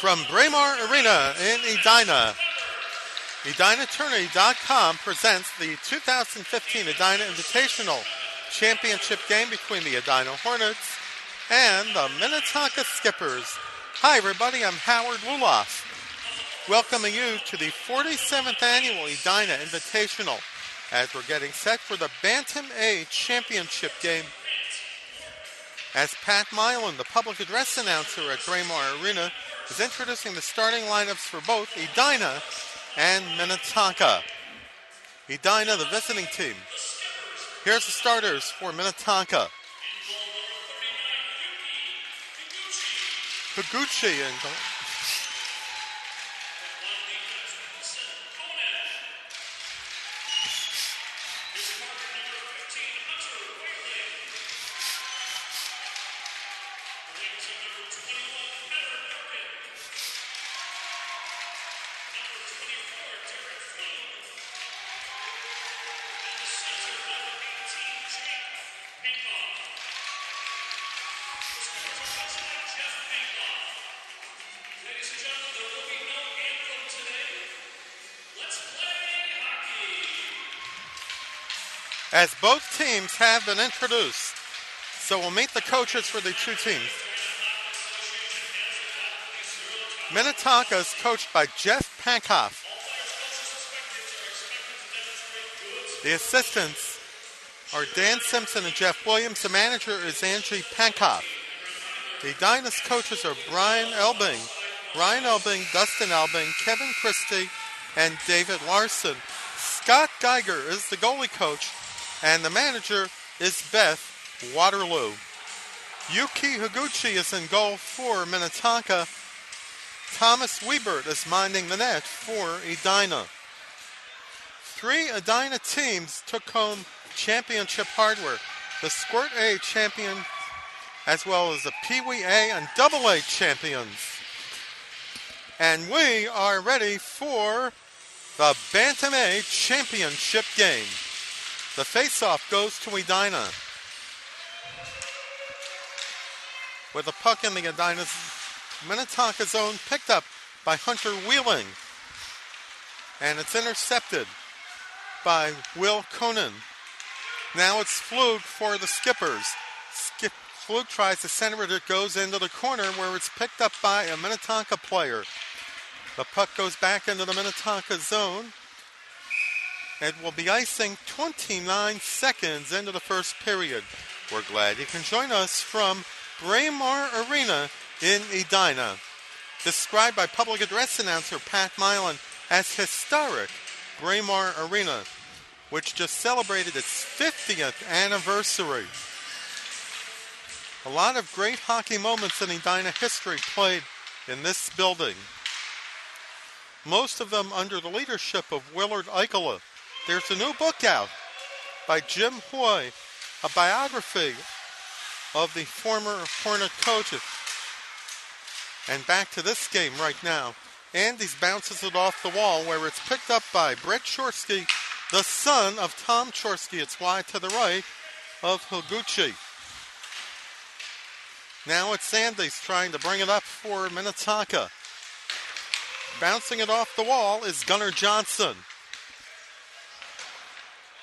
From Braemar Arena in Edina, EdinaTourney.com presents the 2015 Edina Invitational Championship game between the Edina Hornets and the Minnetonka Skippers. Hi everybody, I'm Howard Luloff, welcoming you to the 47th Annual Edina Invitational as we're getting set for the BantamA Championship game. As Pat Milan, the public address announcer at Braemar Arena, is introducing the starting lineups for both Edina and Minnetonka. Edina, the visiting team. Here's the starters for Minnetonka. Higuchi and as both teams have been introduced. So we'll meet the coaches for the two teams. Minnetonka is coached by Jeff Pankoff. The assistants are Dan Simpson and Jeff Williams. The manager is Angie Pankoff. The Edina's coaches are Brian Elbing, Dustin Elbing, Kevin Christie, and David Larson. Scott Geiger is the goalie coach, and the manager is Beth Waterloo. Yuki Higuchi is in goal for Minnetonka. Thomas Wiebert is minding the net for Edina. 3 Edina teams took home championship hardware. The Squirt A champion, as well as the Pee Wee A and Double A champions. And we are ready for the BantamA championship game. The face-off goes to Edina. With the puck in the Edina's Minnetonka zone, picked up by Hunter Wheeling. And it's intercepted by Will Conan. Now it's Flug for the Skippers. Flug tries to center it. It goes into the corner where it's picked up by a Minnetonka player. The puck goes back into the Minnetonka zone. It will be icing 29 seconds into the first period. We're glad you can join us from Braemar Arena in Edina. Described by public address announcer Pat Milan as historic Braemar Arena, which just celebrated its 50th anniversary. A lot of great hockey moments in Edina history played in this building. Most of them under the leadership of Willard Eichela. There's a new book out by Jim Hoy, a biography of the former Hornet coach. And back to this game right now. Andes bounces it off the wall where it's picked up by Brett Chorsky, the son of Tom Chorsky. It's wide to the right of Higuchi. Now it's Andes trying to bring it up for Minnetonka. Bouncing it off the wall is Gunnar Johnson.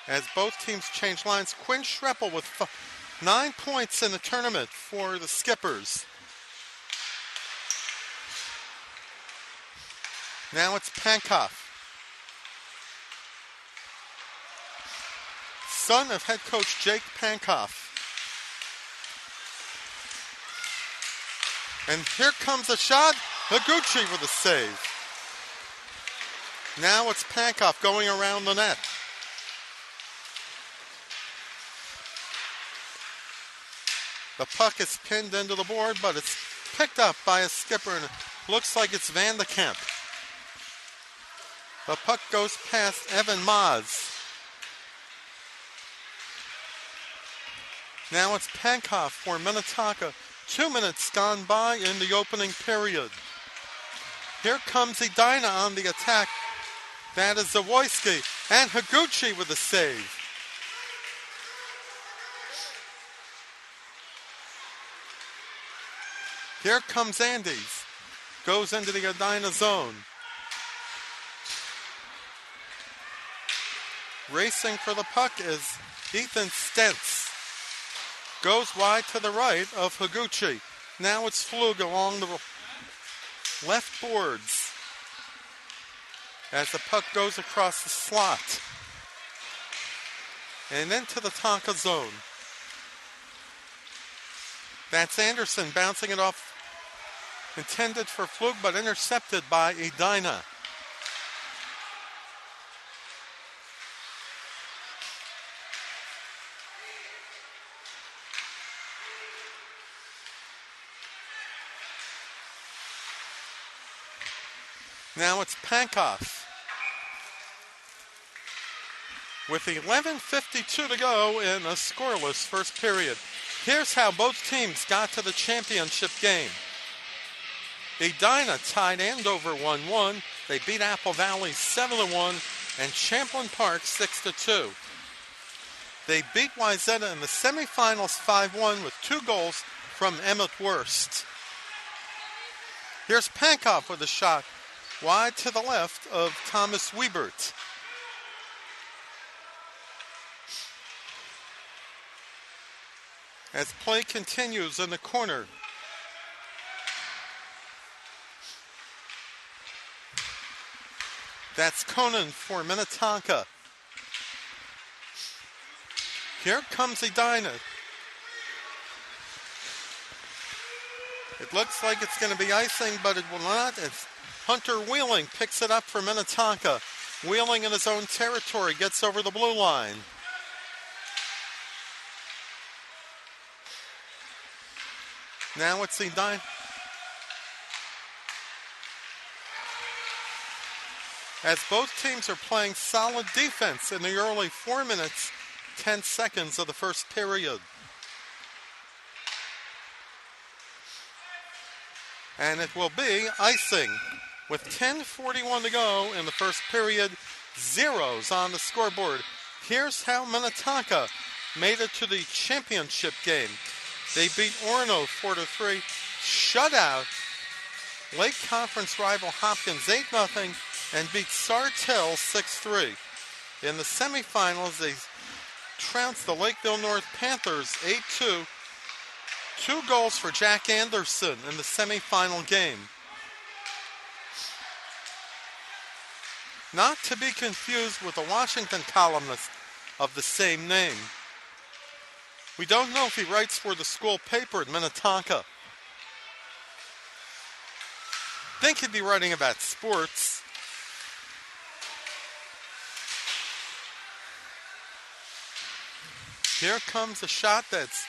As both teams change lines, Quinn Schreppel with 9 points in the tournament for the Skippers. Now it's Pankoff, son of head coach Jake Pankoff. And here comes a shot. Higuchi with a save. Now it's Pankoff going around the net. The puck is pinned into the board, but it's picked up by a skipper, and it looks like it's Van de Kamp. The puck goes past Evan Maas. Now it's Pankoff for Minnetonka. 2 minutes gone by in the opening period. Here comes Edina on the attack. That is Zawoyski, and Higuchi with a save. Here comes Andes. goes into the Edina zone. Racing for the puck is Ethan Stentz. Goes wide to the right of Higuchi. Now it's Flug along the left boards as the puck goes across the slot and into the Tonka zone. That's Anderson bouncing it off, intended for Flug, but intercepted by Edina. Now it's Pankoff. With 11:52 to go in a scoreless first period. Here's how both teams got to the championship game. Edina tied Andover 1-1. They beat Apple Valley 7-1 and Champlain Park 6-2. They beat Wayzata in the semifinals 5-1 with 2 goals from Emmett Wurst. Here's Pankoff with a shot wide to the left of Thomas Wiebert. As play continues in the corner. That's Conan for Minnetonka. Here comes Edina. It looks like it's going to be icing, but it will not. It's Hunter Wheeling picks it up for Minnetonka. Wheeling in his own territory gets over the blue line. Now it's Edina. As both teams are playing solid defense in the early 4 minutes, 10 seconds of the first period. And it will be icing with 10:41 to go in the first period. Zeros on the scoreboard. Here's how Minnetonka made it to the championship game. They beat Orono 4-3, shutout Lake Conference rival Hopkins 8-0, and beat Sartell 6-3. In the semifinals, they trounced the Lakeville North Panthers 8-2. 2 goals for Jack Anderson in the semifinal game. Not to be confused with the Washington columnist of the same name. We don't know if he writes for the school paper at Minnetonka. Think he'd be writing about sports. Here comes a shot that's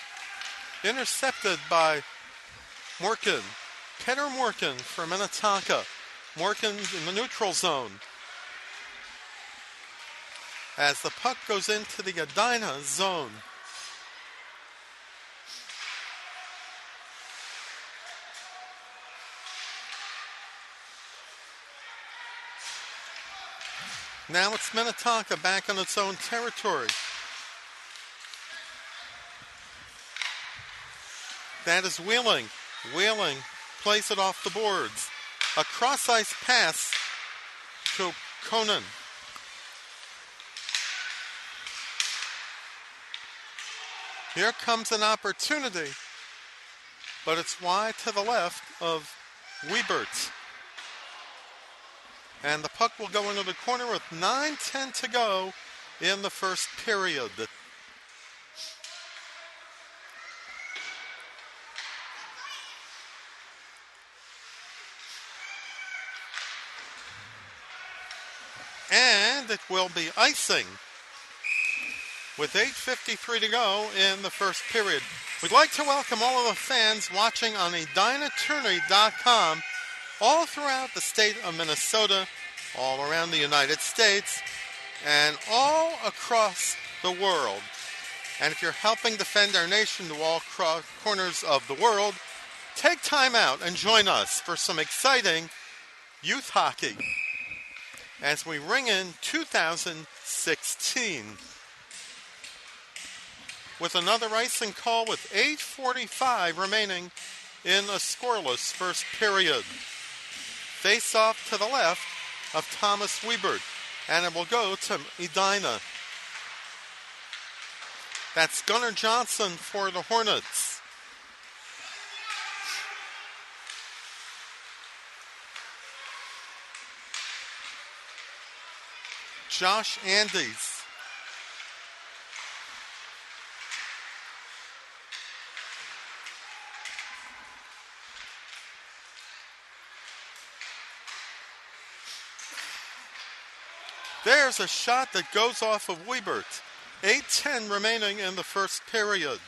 intercepted by Morkin. Peter Morkin for Minnetonka. Morkin in the neutral zone. As the puck goes into the Edina zone. Now it's Minnetonka back on its own territory. That is Wheeling. Wheeling plays it off the boards. A cross-ice pass to Conan. Here comes an opportunity, but it's wide to the left of Wiebert. And the puck will go into the corner with 9:10 to go in the first period. And it will be icing with 8:53 to go in the first period. We'd like to welcome all of the fans watching on EdinaTourney.com all throughout the state of Minnesota, all around the United States, and all across the world. And if you're helping defend our nation to all corners of the world, take time out and join us for some exciting youth hockey as we ring in 2016. With another icing call with 8:45 remaining in a scoreless first period. face off to the left of Thomas Wiebert, and it will go to Edina. That's Gunnar Johnson for the Hornets. Josh Andes. There's a shot that goes off of Wiebert. 8:10 remaining in the first period.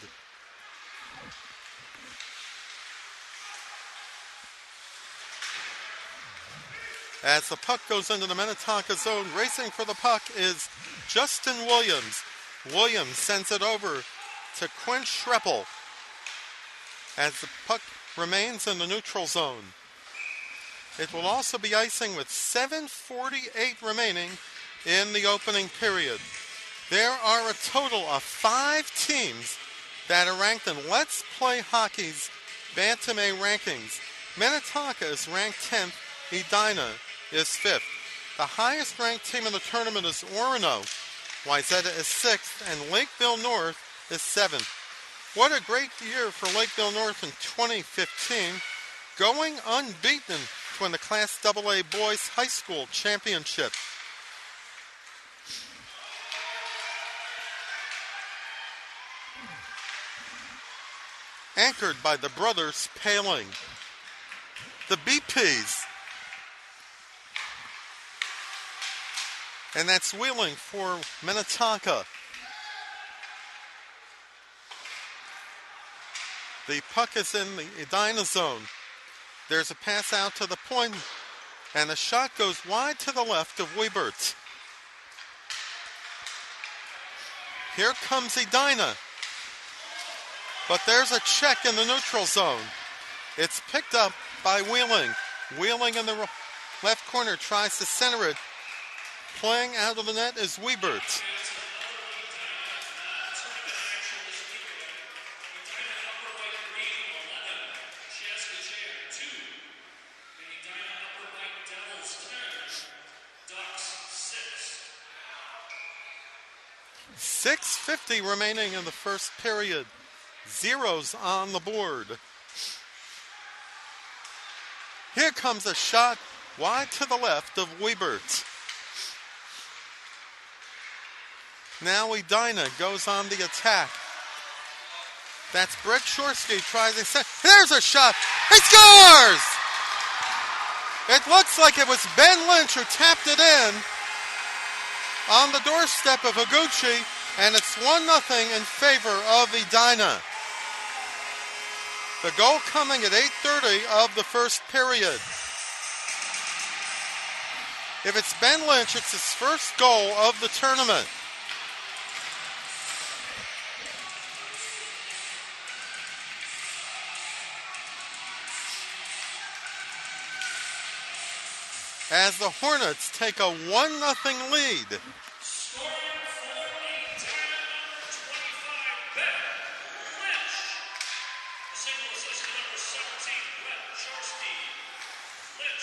As the puck goes into the Minnetonka zone, racing for the puck is Justin Williams. Williams sends it over to Quinn Schreppel as the puck remains in the neutral zone. It will also be icing with 7:48 remaining in the opening period. There are a total of 5 teams that are ranked in Let's Play Hockey's BantamA rankings. Minnetonka is ranked 10th, Edina is 5th. The highest ranked team in the tournament is Orono. Wayzata is 6th, and Lakeville North is 7th. What a great year for Lakeville North in 2015, going unbeaten to win the Class AA Boys High School Championship. Anchored by the brothers Paling. The BPs. And that's Wheeling for Minnetonka. The puck is in the Edina zone. There's a pass out to the point, and the shot goes wide to the left of Wiebert. Here comes Edina. But there's a check in the neutral zone. It's picked up by Wheeling. Wheeling in the left corner tries to center it. Playing out of the net is Wiebert. .650 remaining in the first period. Zeros on the board. Here comes a shot wide to the left of Wiebert. Now Edina goes on the attack. That's Brett Shorsky tries to set. There's a shot. He scores! It looks like it was Ben Lynch who tapped it in on the doorstep of Higuchi, and it's 1-0 in favor of Edina. The goal coming at 8:30 of the first period. If it's Ben Lynch, it's his first goal of the tournament. As the Hornets take a 1-0 lead.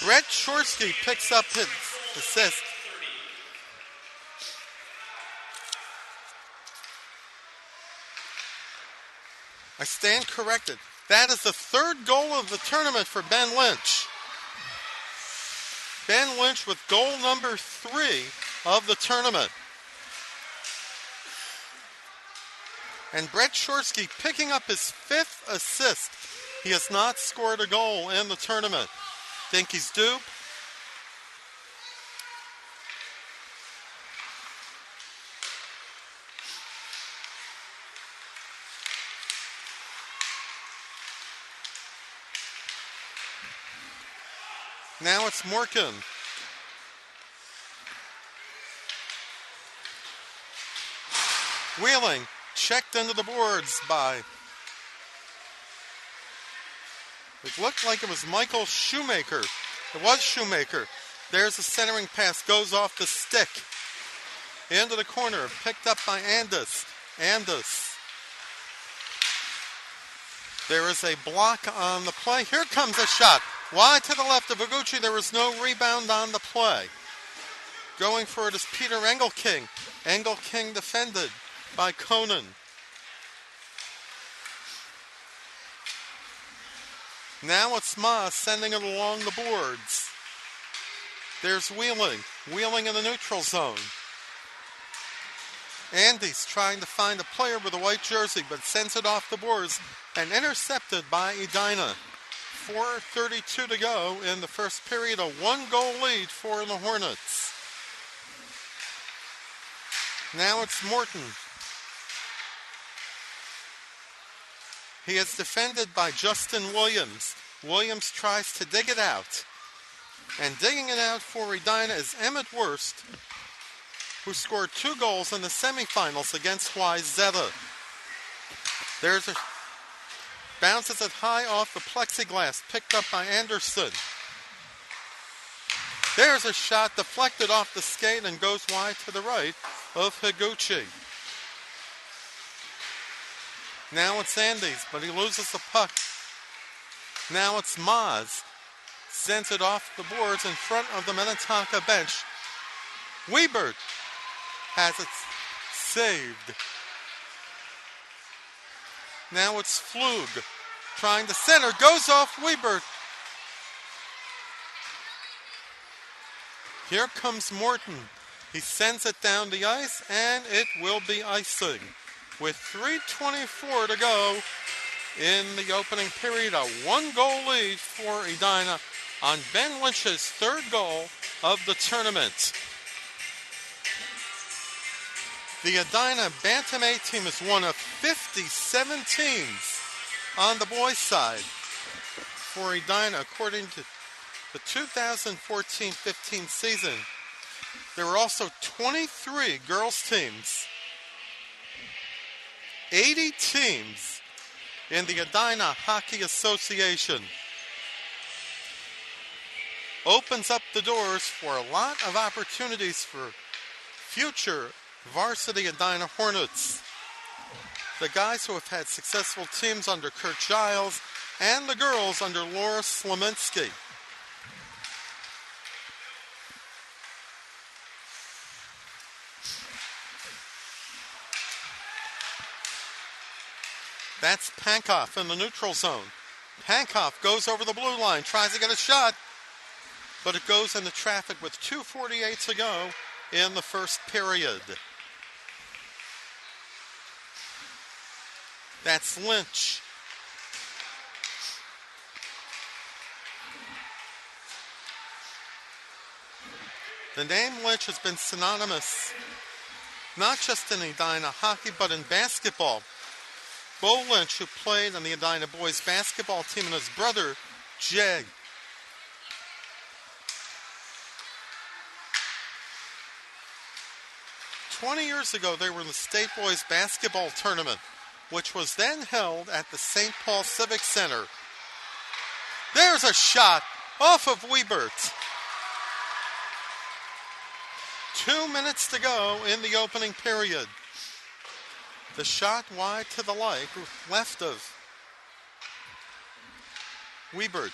Brett Shorsky picks up his assist. I stand corrected. That is the third goal of the tournament for Ben Lynch. Ben Lynch with goal number 3 of the tournament. And Brett Shorsky picking up his 5th assist. He has not scored a goal in the tournament. Think he's due? Now it's Morgan. Wheeling checked into the boards by, it looked like it was Michael Shoemaker. It was Shoemaker. There's a centering pass, goes off the stick. Into the corner, picked up by Andis. There is a block on the play. Here comes a shot. Wide to the left of Higuchi. There was no rebound on the play. Going for it is Peter Engelking. Engelking defended by Conan. Now it's Ma sending it along the boards. There's Wheeling. Wheeling in the neutral zone. Andy's trying to find a player with a white jersey, but sends it off the boards and intercepted by Edina. 4:32 to go in the first period. A one-goal lead for the Hornets. Now it's Morton. He is defended by Justin Williams. Williams tries to dig it out. And digging it out for Edina is Emmett Wurst, who scored 2 goals in the semifinals against Wyzetta. There's a bounces it high off the plexiglass, picked up by Anderson. There's a shot deflected off the skate and goes wide to the right of Higuchi. Now it's Andy's, but he loses the puck. Now it's Maz. Sends it off the boards in front of the Minnetonka bench. Wiebert has it saved. Now it's Flug trying to center. Goes off Wiebert. Here comes Morton. He sends it down the ice, and it will be icing. With 3:24 to go in the opening period, a one-goal lead for Edina on Ben Lynch's 3rd goal of the tournament. The Edina BantamA team is one of 57 teams on the boys' side for Edina. According to the 2014-15 season, there were also 23 girls' teams. 80 teams in the Edina Hockey Association. Opens up the doors for a lot of opportunities for future varsity Edina Hornets. The guys who have had successful teams under Kurt Giles and the girls under Laura Slominski. That's Pankoff in the neutral zone. Pankoff goes over the blue line, tries to get a shot, but it goes into traffic with 2:48 to go in the first period. That's Lynch. The name Lynch has been synonymous not just in Edina hockey, but in basketball. Bo Lynch, who played on the Edina boys basketball team, and his brother, Jay. "20 years ago, they were in the state boys basketball tournament, which was then held at the St. Paul Civic Center." There's a shot off of Wiebert. 2 minutes to go in the opening period. The shot wide to the left of Wiebert.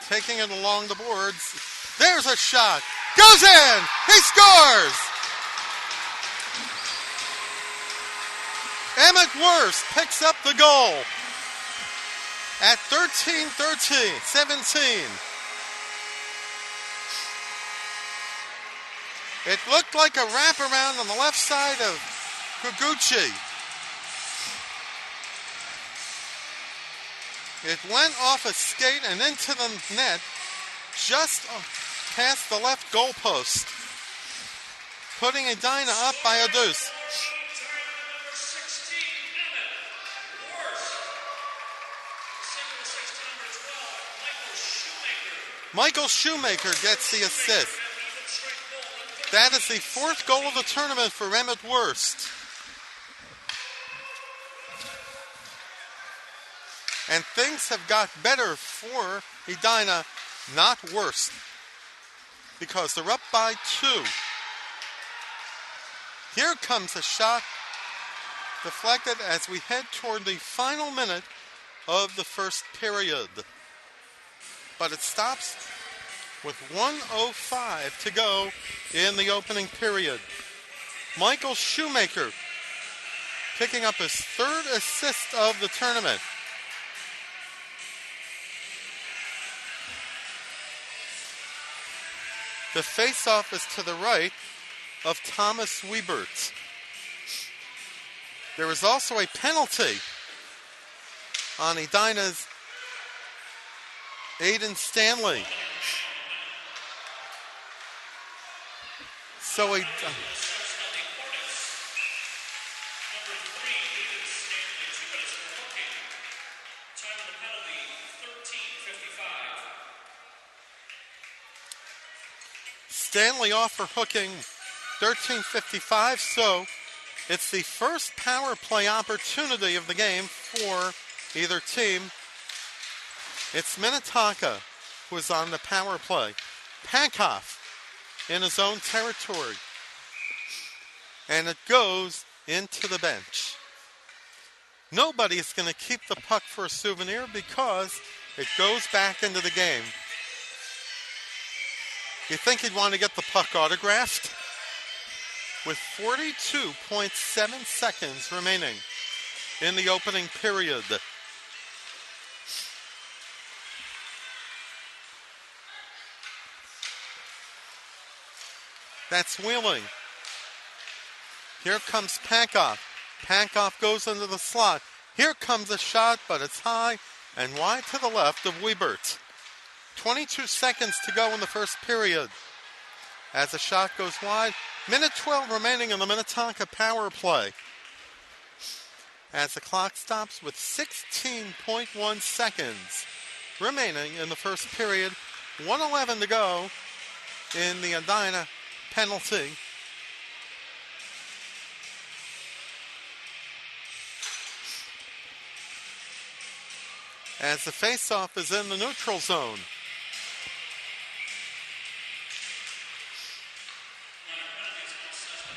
Taking it along the boards. There's a shot. Goes in. He scores. Emmett Wurst picks up the goal at 17. It looked like a wraparound on the left side of Higuchi. It went off a skate and into the net just past the left goalpost, putting Edina up by a deuce. Michael Shoemaker gets the assist. That is the 4th goal of the tournament for Emmett Wurst. And things have got better for Edina, not worse, because they're up by 2. Here comes a shot deflected as we head toward the final minute of the first period. But it stops with 1:05 to go in the opening period. Michael Shoemaker picking up his third assist of the tournament. The face-off is to the right of Thomas Wiebert. There was also a penalty on Edina's Aiden Stanley. So Stanley off for hooking, 13:55, so it's the first power play opportunity of the game for either team. It's Minnetonka who is on the power play. Pankoff in his own territory. And it goes into the bench. Nobody is going to keep the puck for a souvenir because it goes back into the game. You think he'd want to get the puck autographed? With 42.7 seconds remaining in the opening period. That's Wheeling. Here comes Pankoff. Pankoff goes into the slot. Here comes a shot, but it's high and wide to the left of Wiebert. 22 seconds to go in the first period. As the shot goes wide, minute 12 remaining in the Minnetonka power play. As the clock stops with 16.1 seconds remaining in the first period, 1:11 to go in the Edina penalty. As the faceoff is in the neutral zone.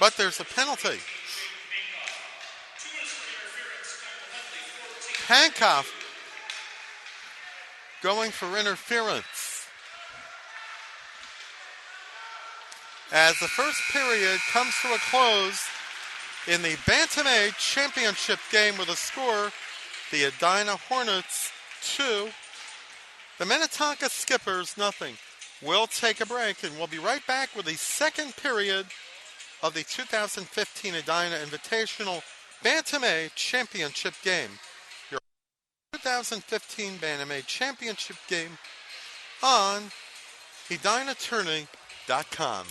But there's a penalty. Pankoff going for interference. As the first period comes to a close in the BantamA championship game with a score, the Edina Hornets 2, the Minnetonka Skippers nothing. We'll take a break and we'll be right back with the second period of the 2015 Edina Invitational BantamA championship game. Your 2015 BantamA championship game on EdinaTourney.com.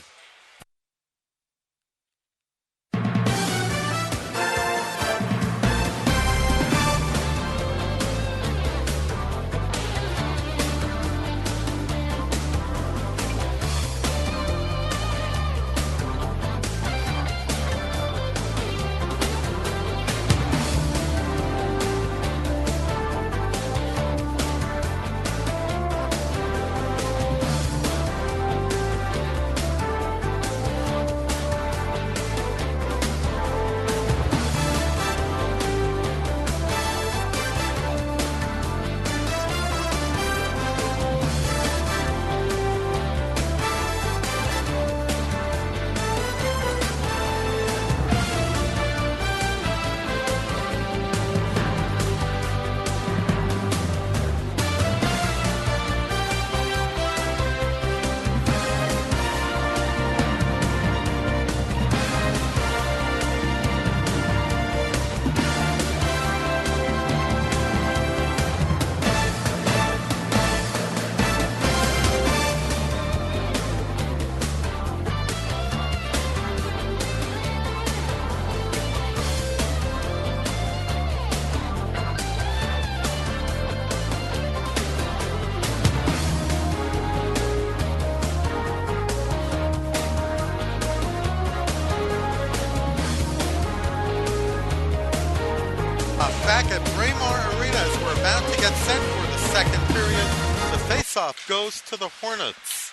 Back at Braemar Arena as we're about to get set for the second period. The faceoff goes to the Hornets.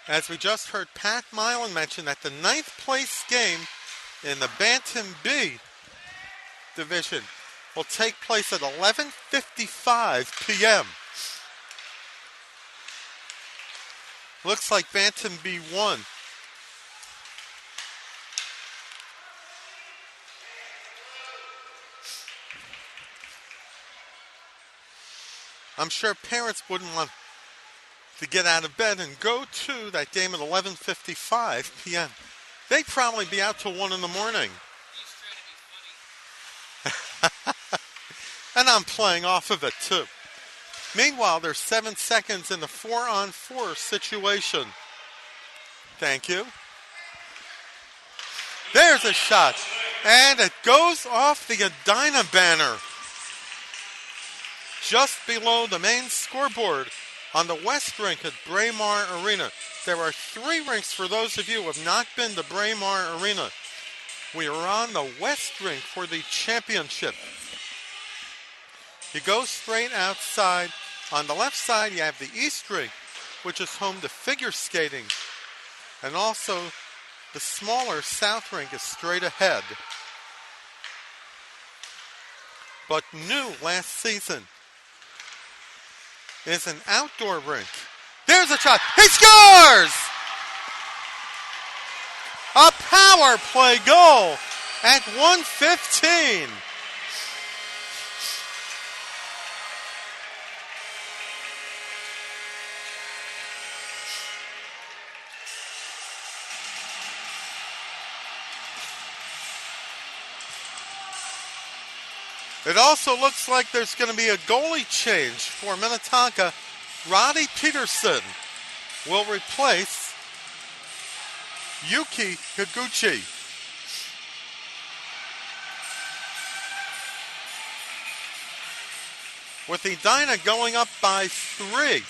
As we just heard Pat Milan mention that the ninth place game in the Bantam B division will take place at 11:55 p.m. Looks like Bantam B won. I'm sure parents wouldn't want to get out of bed and go to that game at 11:55 p.m. They'd probably be out till 1 in the morning. And I'm playing off of it too. Meanwhile, there's 7 seconds in the 4-on-4 situation. Thank you. There's a shot. And it goes off the Edina banner. Just below the main scoreboard on the West Rink at Braemar Arena. There are 3 rinks for those of you who have not been to Braemar Arena. We are on the West Rink for the championship. You go straight outside. On the left side, you have the East Rink, which is home to figure skating. And also, the smaller South Rink is straight ahead. But new last season is an outdoor rink. There's a shot. He scores! A power play goal at 1:15. It also looks like there's going to be a goalie change for Minnetonka. Roddy Peterson will replace Yuki Higuchi. With Edina going up by 3.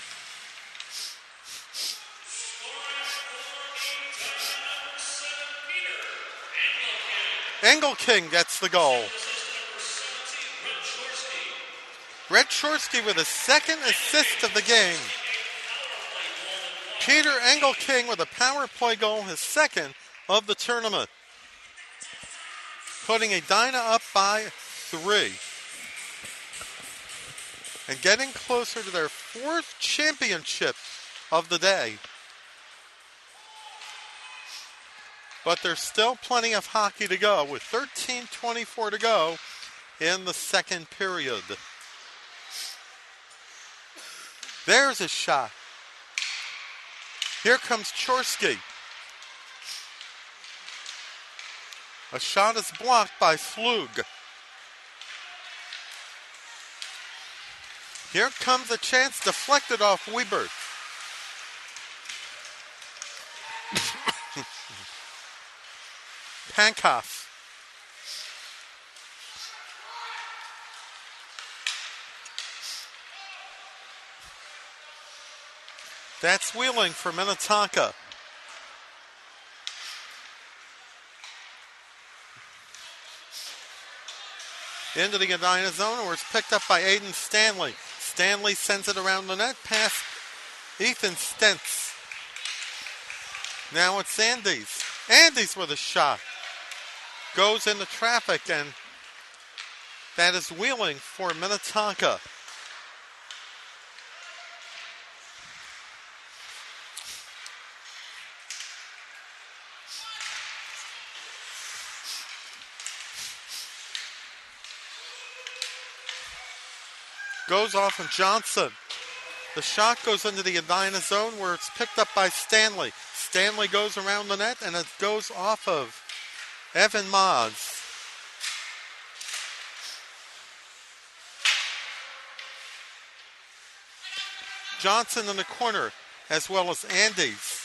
Engelking gets the goal. Red Chorsky with his 2nd assist of the game. Peter Engelking with a power play goal, his 2nd of the tournament. Putting Edina up by 3. And getting closer to their 4th championship of the day. But there's still plenty of hockey to go with 13:24 to go in the 2nd period. There's a shot. Here comes Chorsky. A shot is blocked by Flug. Here comes a chance deflected off Weber. Pankoff. That's Wheeling for Minnetonka. Into the Edina zone where it's picked up by Aiden Stanley. Stanley sends it around the net past Ethan Stentz. Now it's Andes. Andes with a shot. Goes into traffic, and that is Wheeling for Minnetonka. Goes off of Johnson. The shot goes into the Edina zone where it's picked up by Stanley. Stanley goes around the net and it goes off of Evan Moz. Johnson in the corner as well as Andes.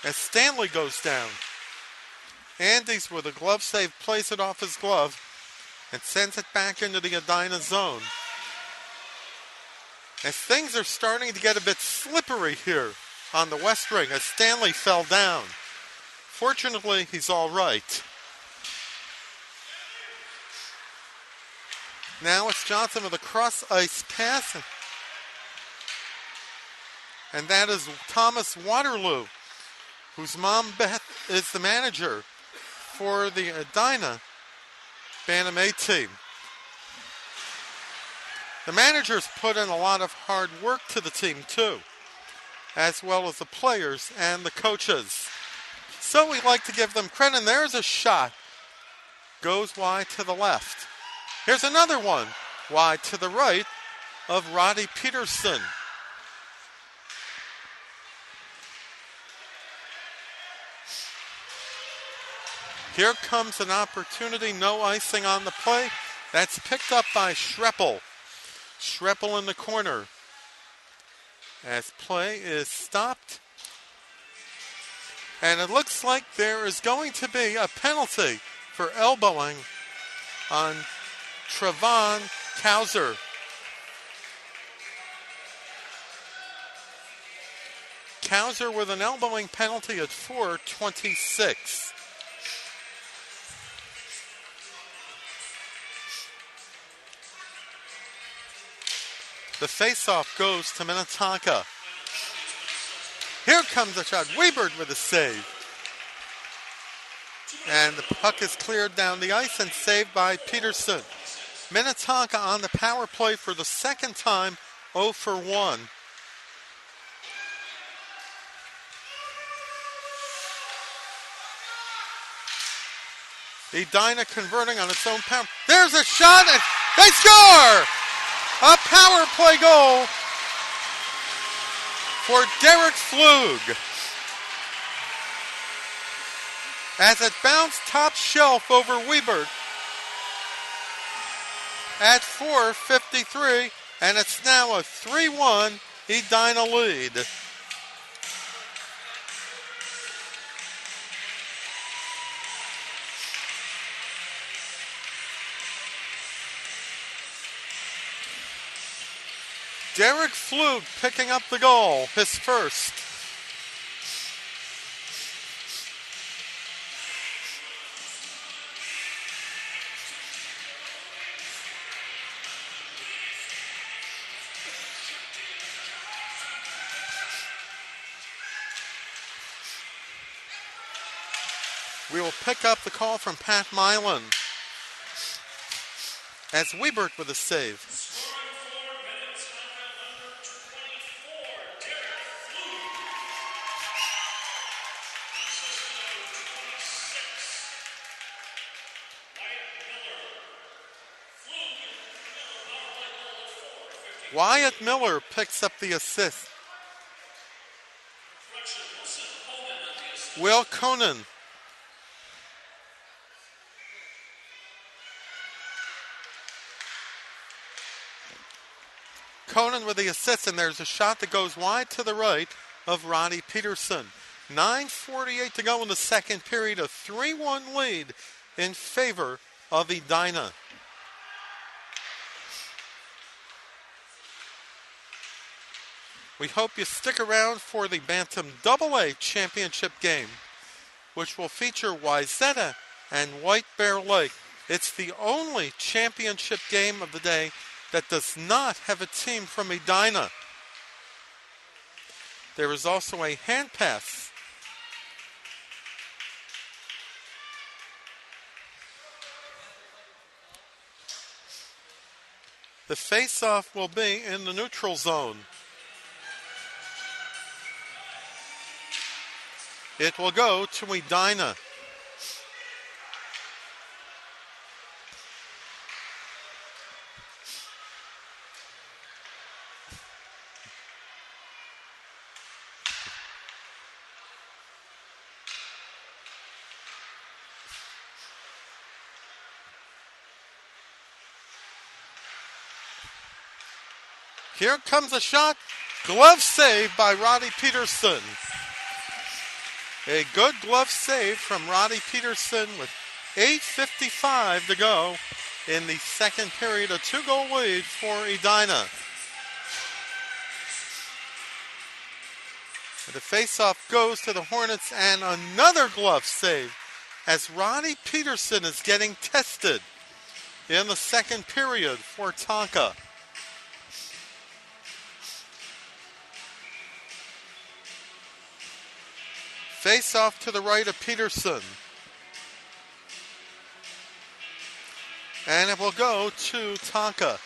As Stanley goes down. Andes with a glove save plays it off his glove and sends it back into the Edina zone. As things are starting to get a bit slippery here on the West Ring as Stanley fell down. Fortunately, he's all right. Now it's Johnson with a cross-ice pass. And that is Thomas Waterloo, whose mom Beth is the manager for the Edina BantamA team. The managers put in a lot of hard work to the team too, as well as the players and the coaches. So we like to give them credit. And there's a shot. Goes wide to the left. Here's another one. Wide to the right of Roddy Peterson. Here comes an opportunity. No icing on the play. That's picked up by Schreppel. Schreppel in the corner. As play is stopped. And it looks like there is going to be a penalty for elbowing on Trevon Kauser. Kauser with an elbowing penalty at 4:26. The faceoff goes to Minnetonka. Here comes a shot. Weibert with a save. And the puck is cleared down the ice and saved by Peterson. Minnetonka on the power play for the second time, 0 for 1. Edina converting on its own power. There's a shot and they score! A power play goal for Derek Flug. As it bounced top shelf over Weibert at 4:53, and it's now a 3-1 Edina lead. Derek Flug picking up the goal, his first. We will pick up the call from Pat Milan as Weibert with a save. Wyatt Miller picks up the assist. Will Conan. Conan with the assist, and there's a shot that goes wide to the right of Roddy Peterson. 9:48 to go in the second period, a 3-1 lead in favor of Edina. We hope you stick around for the BantamA championship game, which will feature Wayzata and White Bear Lake. It's the only championship game of the day that does not have a team from Edina. There is also a hand pass. The face-off will be in the neutral zone. It will go to Edina. Here comes a shot. Glove save by Roddy Peterson. A good glove save from Roddy Peterson with 8:55 to go in the second period. A 2-goal lead for Edina. The faceoff goes to the Hornets, and another glove save as Roddy Peterson is getting tested in the second period for Tonka. Face off to the right of Peterson. And it will go to Taka.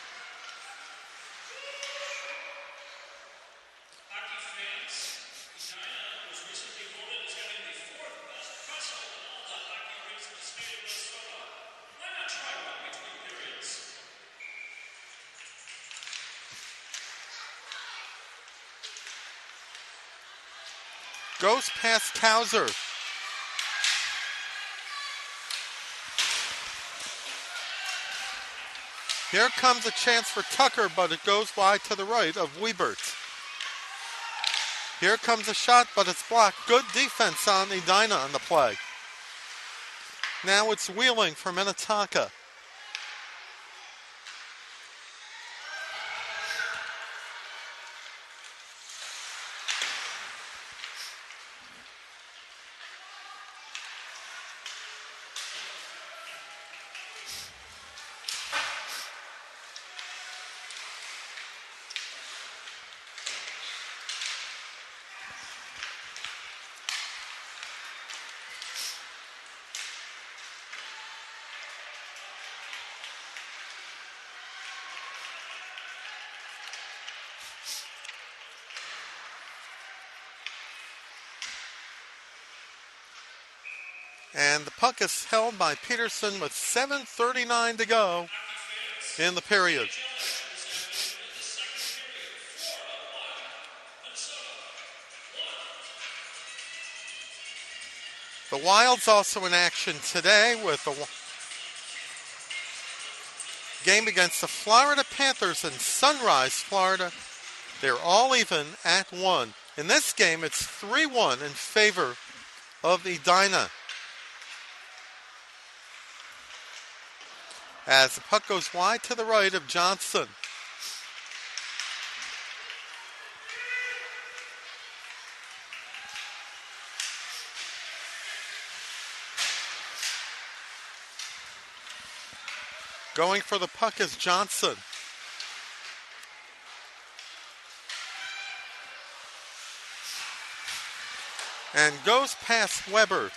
Goes past Kauser. Here comes a chance for Tucker, but it goes wide to the right of Wiebert. Here comes a shot, but it's blocked. Good defense on Edina on the play. Now it's Wheeling for Minnetonka. And the puck is held by Peterson with 7:39 to go in the period. The Wild's also in action today with the game against the Florida Panthers in Sunrise, Florida. They're all even at 1. In this game, it's 3-1 in favor of Edina. As the puck goes wide to the right of Johnson. Going for the puck is Johnson. And goes past Weber.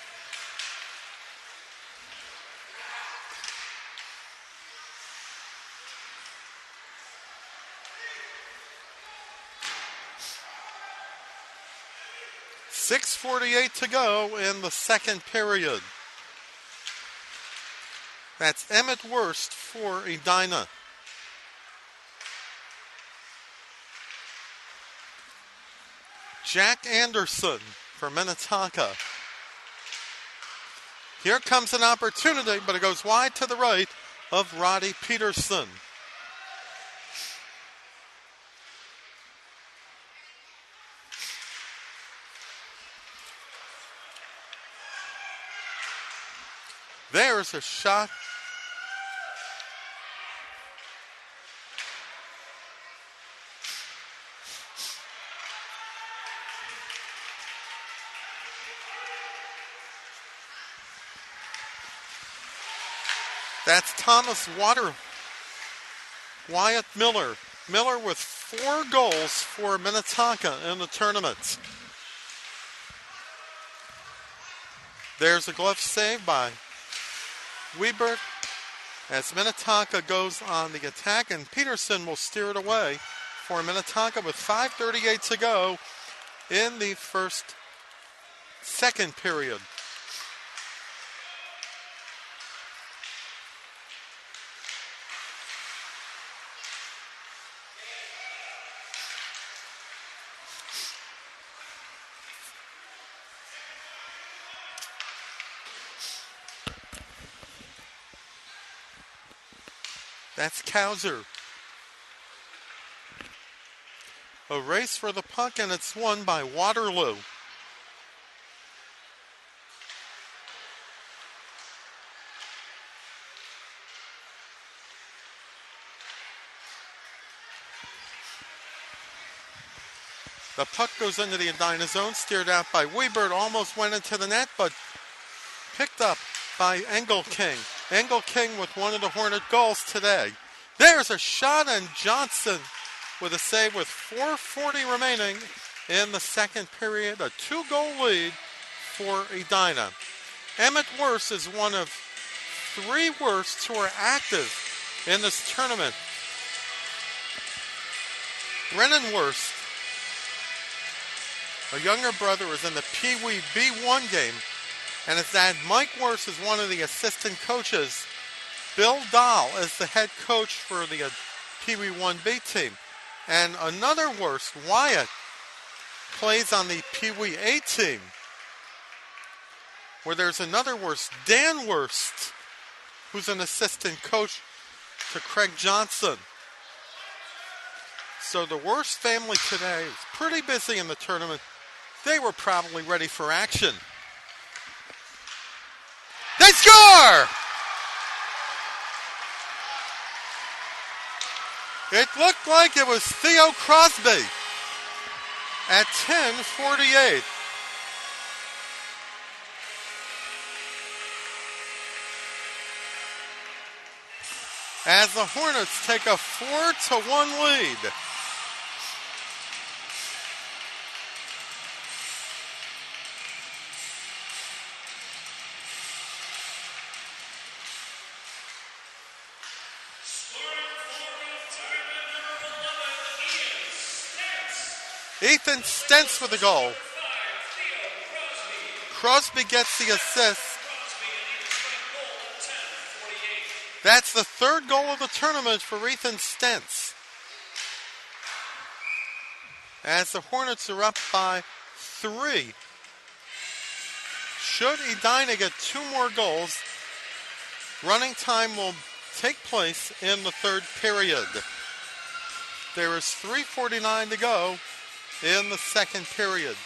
.6:48 to go in the second period. That's Emmett Wurst for Edina. Jack Anderson for Minnetonka. Here comes an opportunity, but it goes wide to the right of Roddy Peterson. There's a shot. That's Thomas Wyatt Miller. Miller with 4 goals for Minnetonka in the tournament. There's a glove save by Wiebert as Minnetonka goes on the attack, and Peterson will steer it away for Minnetonka with 5:38 to go in the second period. That's Kauser. A race for the puck, and it's won by Waterloo. The puck goes into the Edina zone, steered out by Wiebert, almost went into the net, but picked up by Engelking. Engelking with one of the Hornet goals today. There's a shot, and Johnson with a save with 4:40 remaining in the second period. A 2-goal lead for Edina. Emmett Worst is one of 3 Worsts who are active in this tournament. Brennan Worst, a younger brother, is in the Pee Wee B1 game, and his dad Mike Worst is one of the assistant coaches. Bill Dahl is the head coach for the Pee Wee 1B team. And another Worst, Wyatt, plays on the Pee Wee A team, where there's another Worst, Dan Worst, who's an assistant coach to Craig Johnson. So the Worst family today is pretty busy in the tournament. They were probably ready for action. They score! It looked like it was Theo Crosby at 10:48. As the Hornets take a 4-1 lead. Ethan Stentz with the goal. Crosby gets the assist. That's the 3rd goal of the tournament for Ethan Stentz. As the Hornets are up by 3. Should Edina get 2 more goals, running time will take place in the 3rd period. There is 3:49 to go in the 2nd period.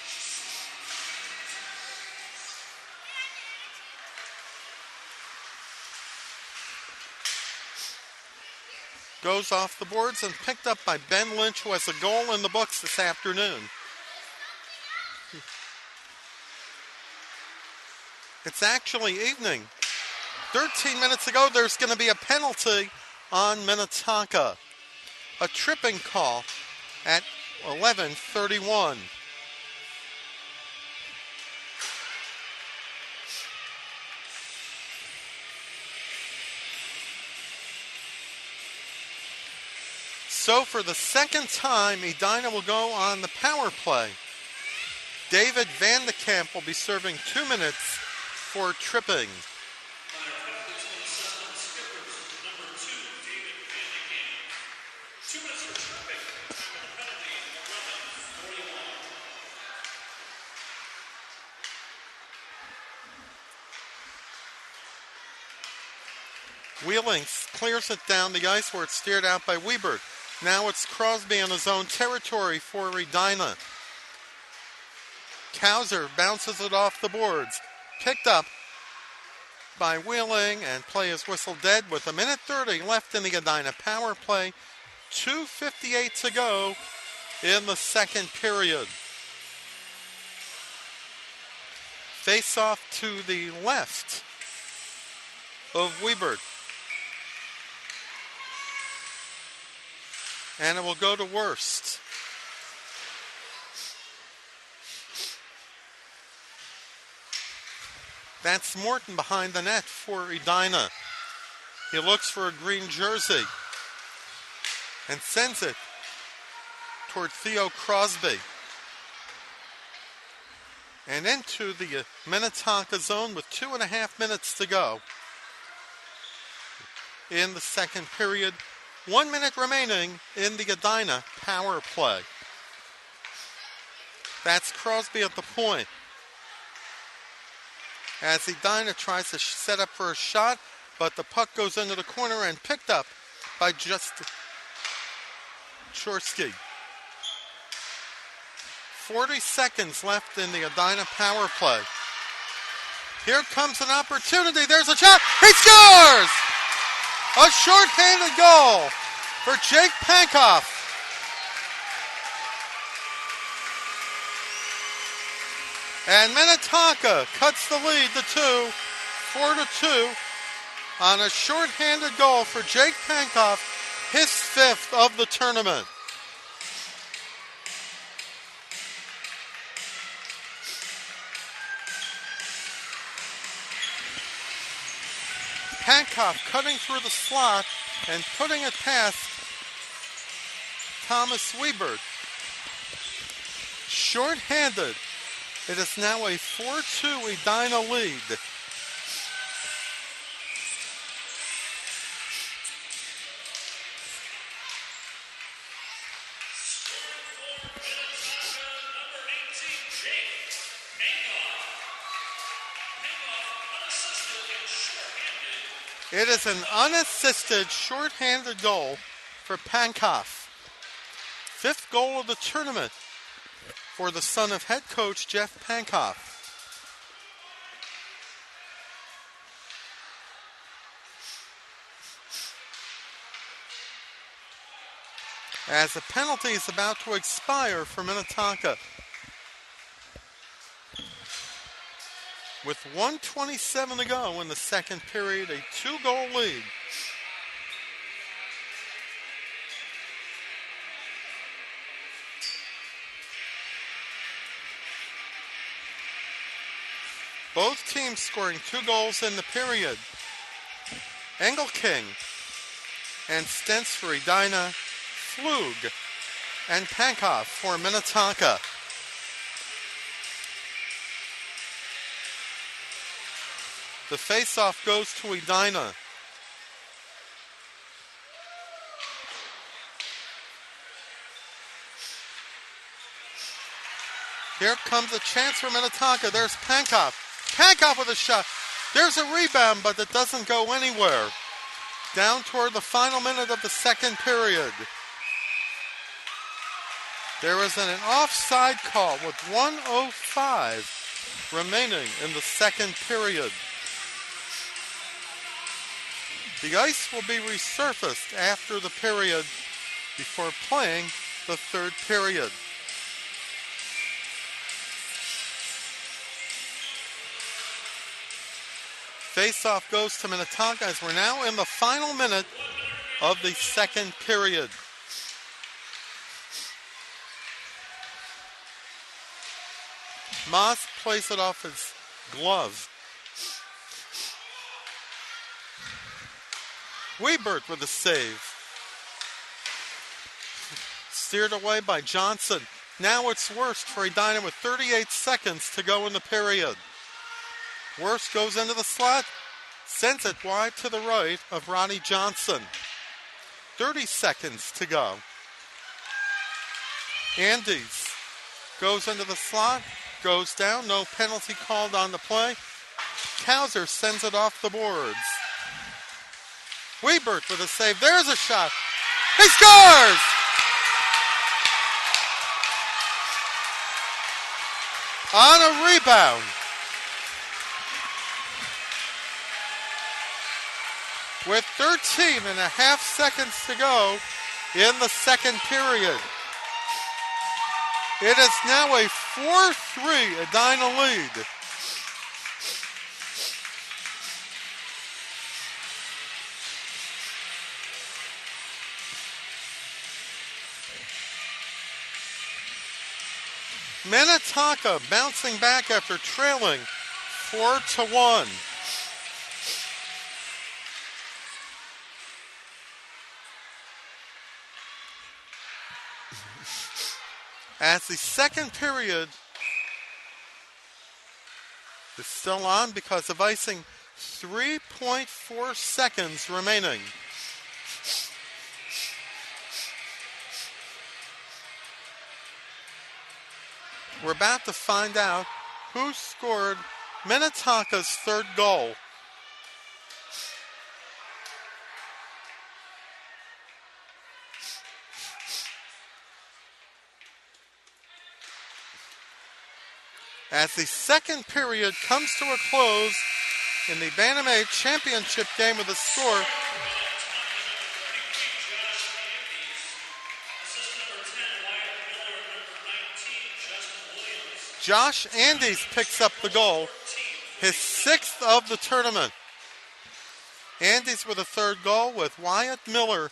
Goes off the boards and picked up by Ben Lynch, who has a goal in the books this afternoon. It's actually evening. 13 minutes ago, there's going to be a penalty on Minnetonka. A tripping call at 11:31. So for the 2nd time, Edina will go on the power play. David Van de Kamp will be serving 2 minutes for tripping. Wheeling clears it down the ice where it's steered out by Wiebert. Now it's Crosby in his own territory for Edina. Kauser bounces it off the boards. Picked up by Wheeling, and play is whistled dead with 1:30 left in the Edina power play. 2:58 to go in the 2nd period. Face off to the left of Wiebert. And it will go to Worst. That's Morton behind the net for Edina. He looks for a green jersey and sends it toward Theo Crosby. And into the Minnetonka zone with 2.5 minutes to go in the 2nd period. 1 minute remaining in the Edina power play. That's Crosby at the point. As Edina tries to set up for a shot, but the puck goes into the corner and picked up by just Chorsky. 40 seconds left in the Edina power play. Here comes an opportunity. There's a shot. He scores! A short-handed goal for Jake Pankoff. And Minnetonka cuts the lead to 2, 4-2, on a short-handed goal for Jake Pankoff, his 5th of the tournament. Pankow cutting through the slot and putting it past Thomas Wiebert. Short-handed. It is now a 4-2 Edina lead. It is an unassisted, short-handed goal for Pankow. 5th goal of the tournament for the son of head coach Jeff Pankow. As the penalty is about to expire for Minnetonka. With 1:27 to go in the second period, a 2-goal lead. Both teams scoring 2 goals in the period. Engelking and Stentz for Edina, Flug and Pankow for Minnetonka. The face-off goes to Edina. Here comes a chance for Minnetonka. There's Pankow. Pankow with a shot. There's a rebound, but it doesn't go anywhere. Down toward the final minute of the second period. There is an offside call with 1:05 remaining in the second period. The ice will be resurfaced after the period before playing the third period. Face-off goes to Minnetonka as we're now in the final minute of the second period. Moss plays it off his glove. Wiebert with a save. Steered away by Johnson. Now it's Worst for Edina with 38 seconds to go in the period. Worst goes into the slot, sends it wide to the right of Ronnie Johnson. 30 seconds to go. Andes goes into the slot, goes down, no penalty called on the play. Kauser sends it off the boards. Wiebert with a save. There's a shot. He scores! On a rebound. With 13 and a half seconds to go in the second period. It is now a 4-3 Edina lead. Minnetonka bouncing back after trailing 4-1. As the second period is still on because of icing, 3.4 seconds remaining. We're about to find out who scored Minnetonka's third goal. As the second period comes to a close in the BantamA championship game with a score Josh Andes picks up the goal, his 6th of the tournament. Andes with a third goal with Wyatt Miller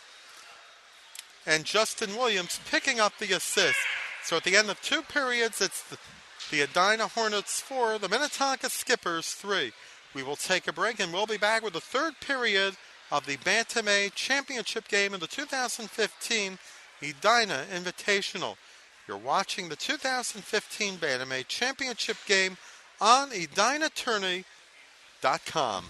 and Justin Williams picking up the assist. So at the end of 2 periods, it's the Edina Hornets 4, the Minnetonka Skippers 3. We will take a break and we'll be back with the third period of the BantamA Championship game in the 2015 Edina Invitational. You're watching the 2015 BantamA Championship game on EdinaTourney.com.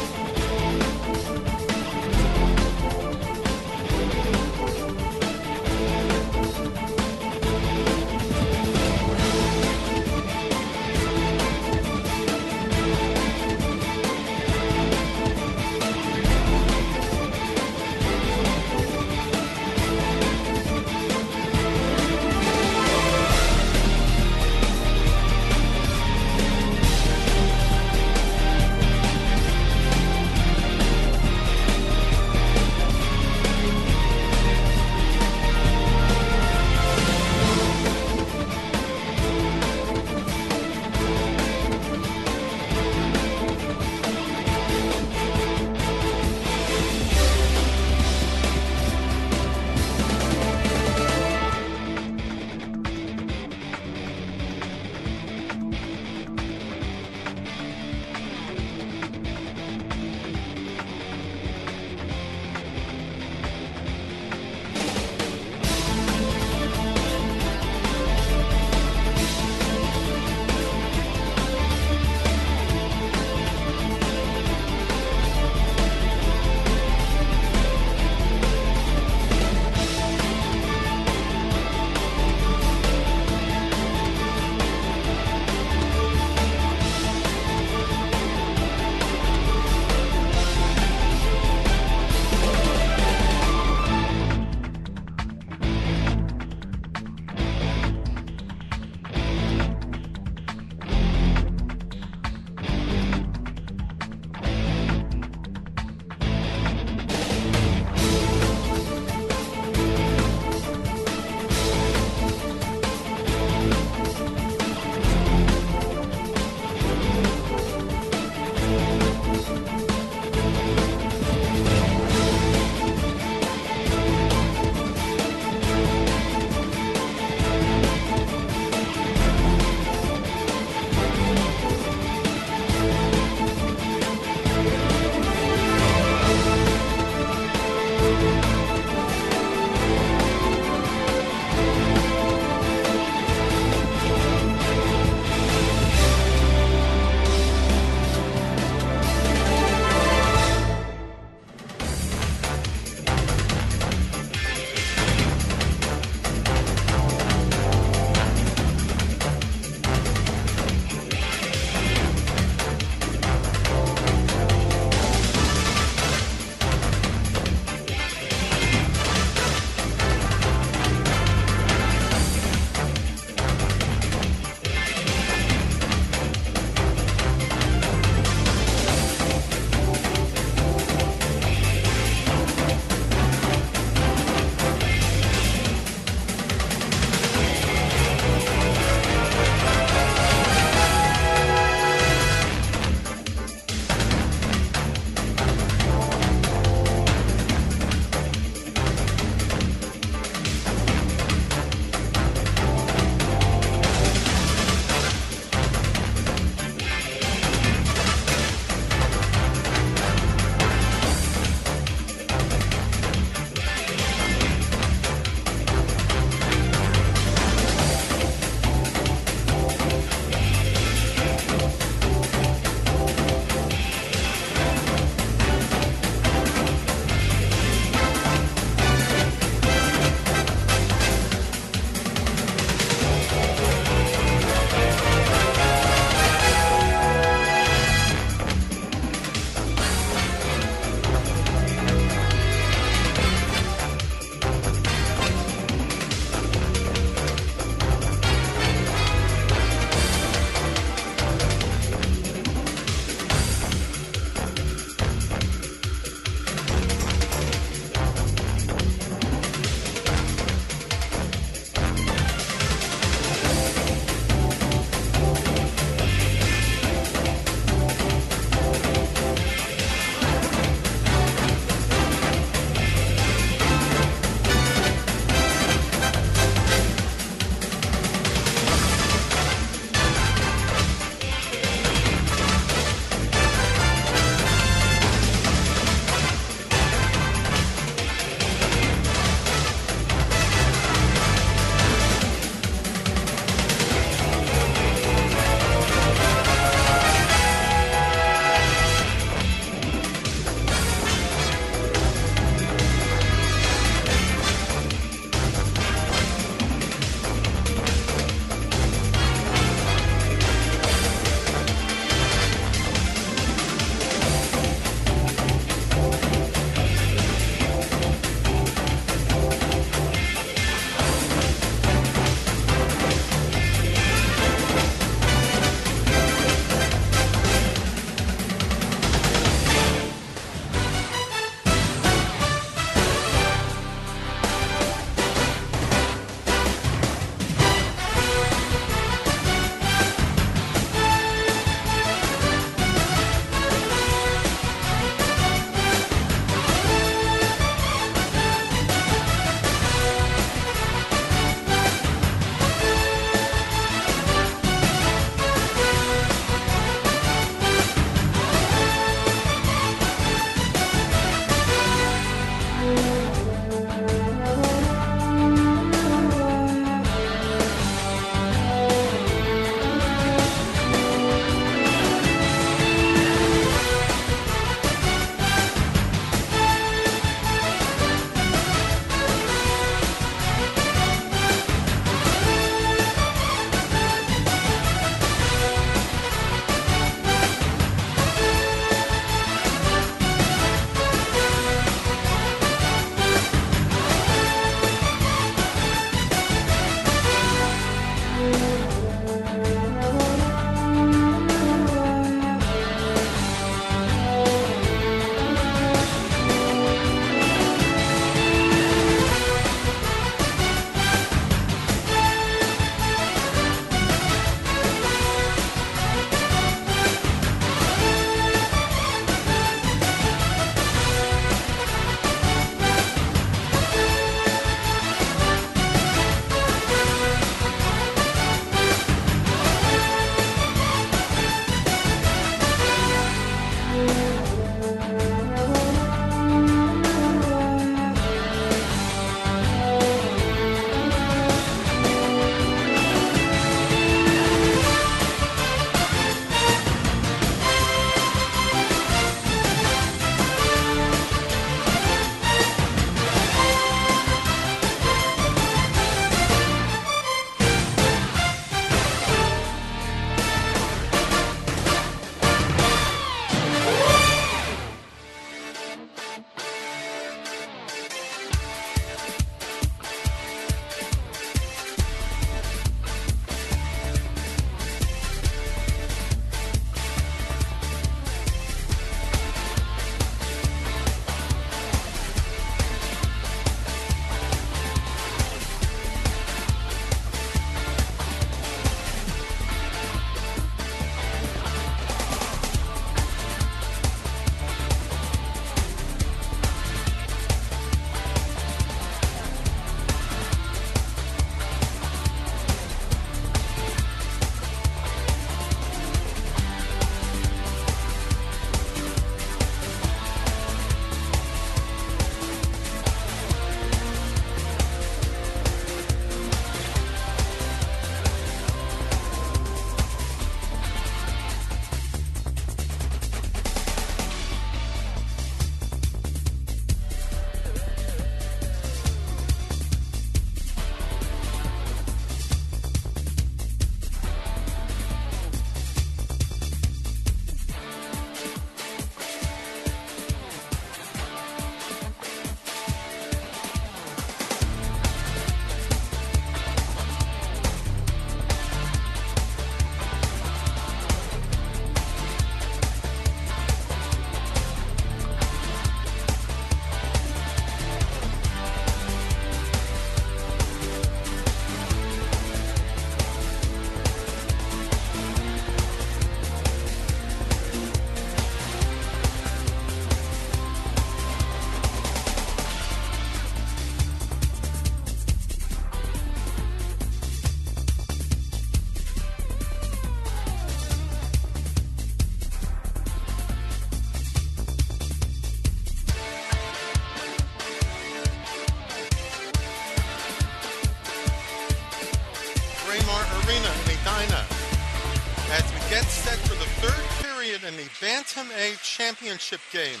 in the BantamA Championship game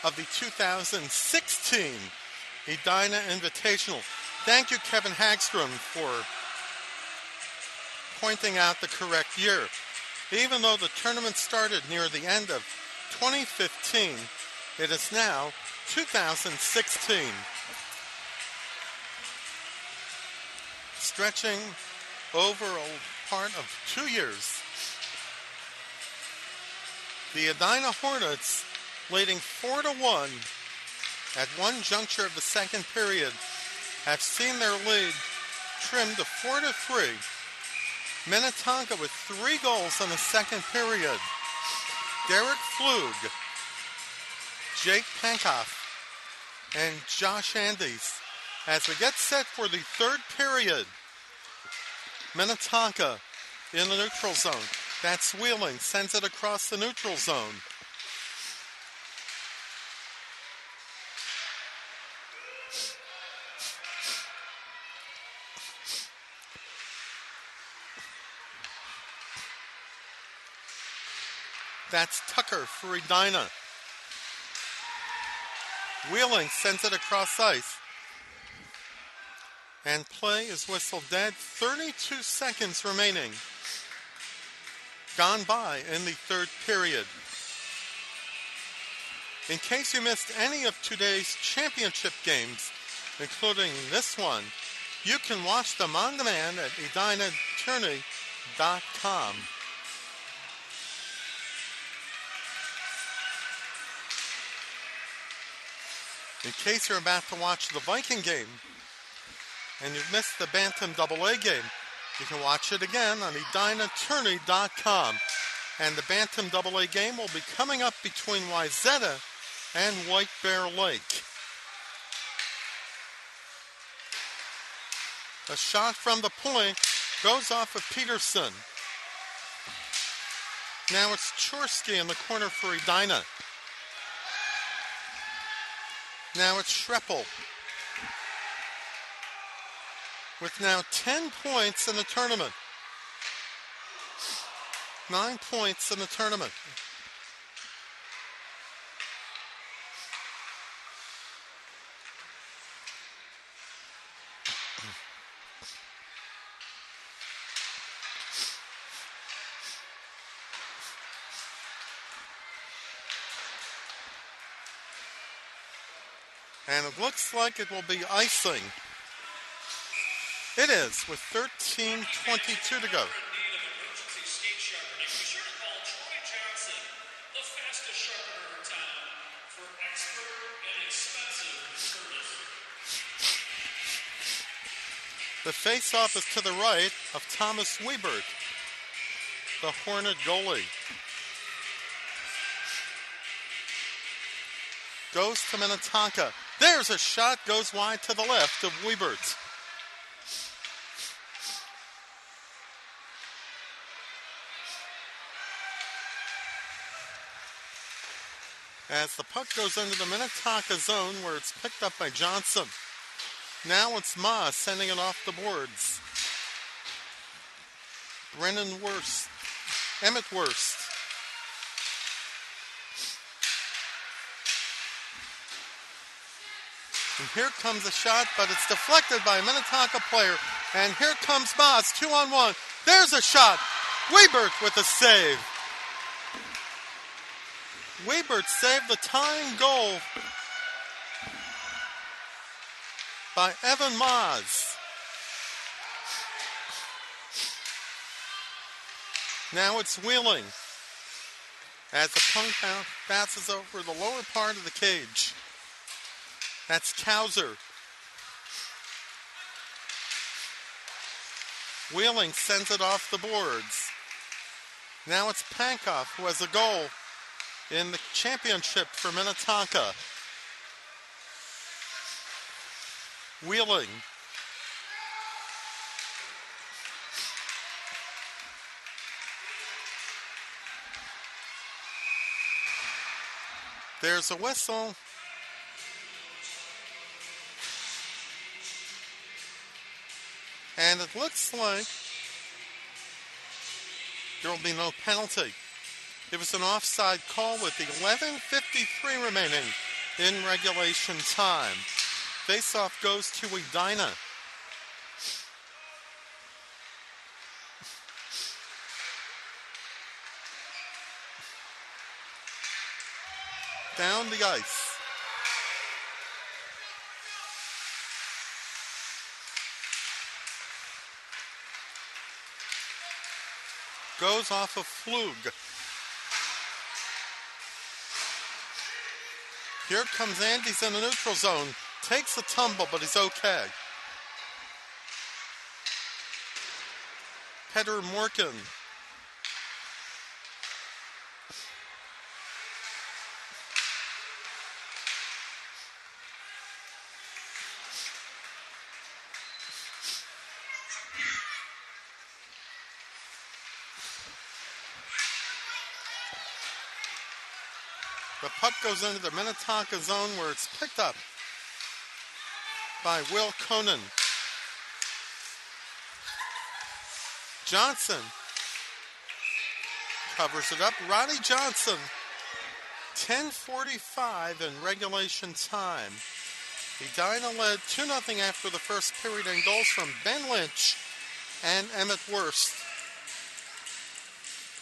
of the 2016 Edina Invitational. Thank you, Kevin Hagstrom, for pointing out the correct year. Even though the tournament started near the end of 2015, it is now 2016. Stretching over a part of 2 years. The Edina Hornets, leading 4-1 at one juncture of the second period, have seen their lead trimmed to 4-3. Minnetonka with 3 goals in the second period. Derek Flug, Jake Pankoff, and Josh Andes. As we get set for the third period, Minnetonka in the neutral zone. That's Wheeling, sends it across the neutral zone. That's Tucker for Edina. Wheeling sends it across ice. And play is whistled dead. 32 seconds remaining. Gone by in the third period. In case you missed any of today's championship games, including this one, you can watch them on demand at edinatourney.com. In case you're about to watch the Viking game and you've missed the BantamA game, you can watch it again on edinatourney.com. And the BantamA game will be coming up between Wayzata and White Bear Lake. A shot from the point goes off of Peterson. Now it's Chorsky in the corner for Edina. Now it's Schreppel. With now 10 points in the tournament. 9 points in the tournament. And it looks like it will be icing. It is, with 13:22 to go. The face-off is to the right of Thomas Wiebert, the Hornet goalie. Goes to Minnetonka. There's a shot, goes wide to the left of Wiebert. As the puck goes into the Minnetonka zone where it's picked up by Johnson. Now it's Ma sending it off the boards. Brennan Wurst. Emmett Wurst. And here comes a shot, but it's deflected by a Minnetonka player. And here comes Moss, 2-on-1. There's a shot. Wiebert with a save. Wiebert saved the tying goal by Evan Moss. Now it's Wheeling as the puck bounces over the lower part of the cage. That's Kauser. Wheeling sends it off the boards. Now it's Pankoff who has a goal in the championship for Minnetonka. Wheeling. There's a whistle. And it looks like there will be no penalty. It was an offside call with 11:53 remaining in regulation time. Faceoff goes to Edina. Down the ice. Goes off of Flug. Here comes Andy's in the neutral zone. Takes a tumble, but he's okay. Peter Morgan. The puck goes into the Minnetonka zone where it's picked up by Will Conan. Johnson covers it up. Roddy Johnson. 10:45 in regulation time. Edina led 2-0 after the first period, and goals from Ben Lynch and Emmett Wurst.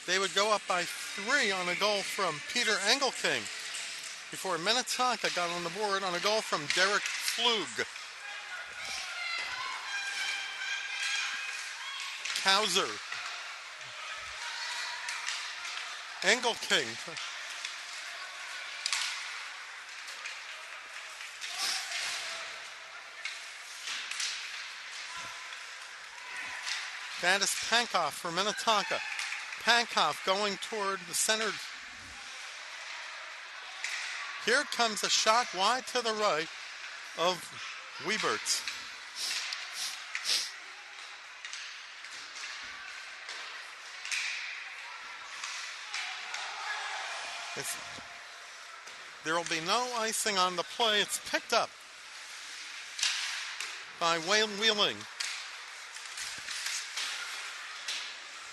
They would go up by 3 on a goal from Peter Engelking before Minnetonka got on the board on a goal from Derek Flug. Hauser. Engelking. That is Pankoff for Minnetonka. Pankoff going toward the center. Here comes a shot wide to the right of Wiebert. There will be no icing on the play. It's picked up by Wayne Wheeling.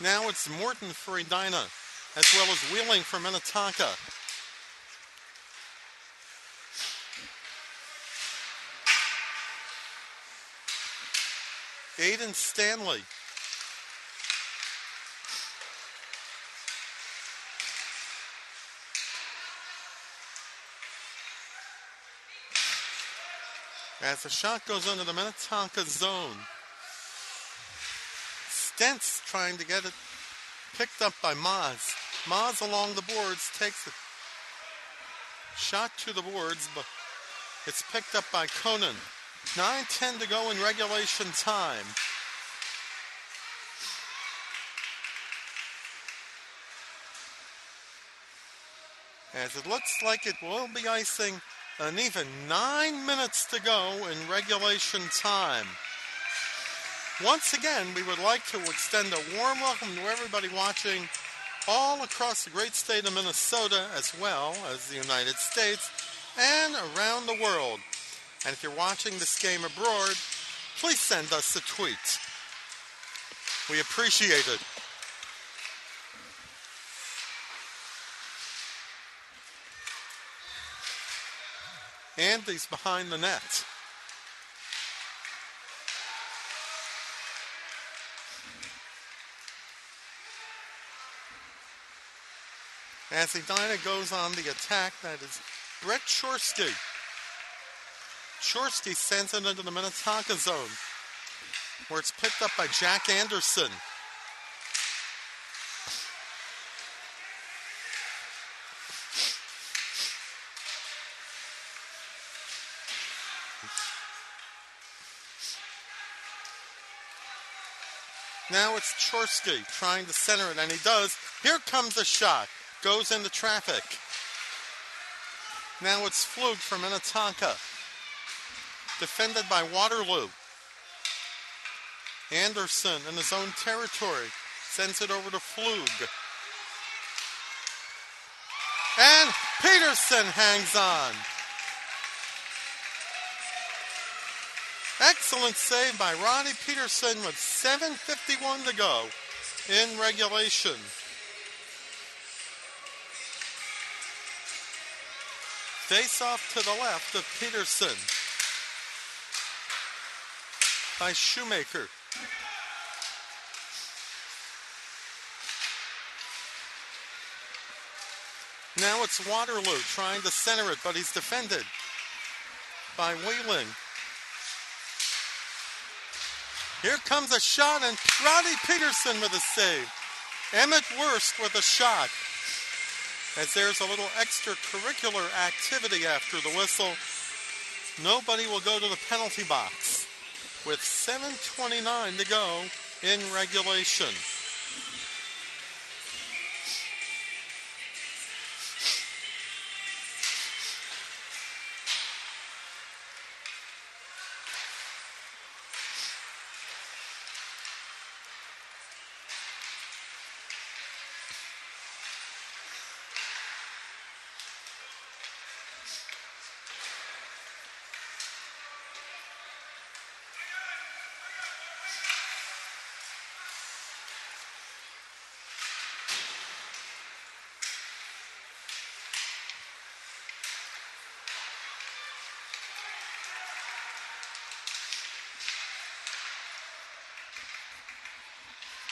Now it's Morton for Edina, as well as Wheeling for Minnetonka. Aiden Stanley. As the shot goes into the Minnetonka zone. Stentz trying to get it picked up by Maz. Maz along the boards takes a shot to the boards, but it's picked up by Conan. 9:10 to go in regulation time. As it looks like it will be icing, and even 9 minutes to go in regulation time. Once again, we would like to extend a warm welcome to everybody watching all across the great state of Minnesota, as well as the United States and around the world. And if you're watching this game abroad, please send us a tweet. We appreciate it. Andy's behind the net. As Edina goes on the attack, that is Brett Chorsky. Chorsky sends it into the Minnetonka zone, where it's picked up by Jack Anderson. Now it's Chorsky trying to center it, and he does. Here comes the shot. Goes into traffic. Now it's Flug from Minnetonka. Defended by Waterloo. Anderson in his own territory. Sends it over to Flug. And Peterson hangs on. Excellent save by Ronnie Peterson with 7:51 to go in regulation. Face off to the left of Peterson by Shoemaker. Now it's Waterloo trying to center it, but he's defended by Wheeling. Here comes a shot, and Roddy Peterson with a save. Emmett Wurst with a shot. As there's a little extracurricular activity after the whistle, nobody will go to the penalty box with 7:29 to go in regulation.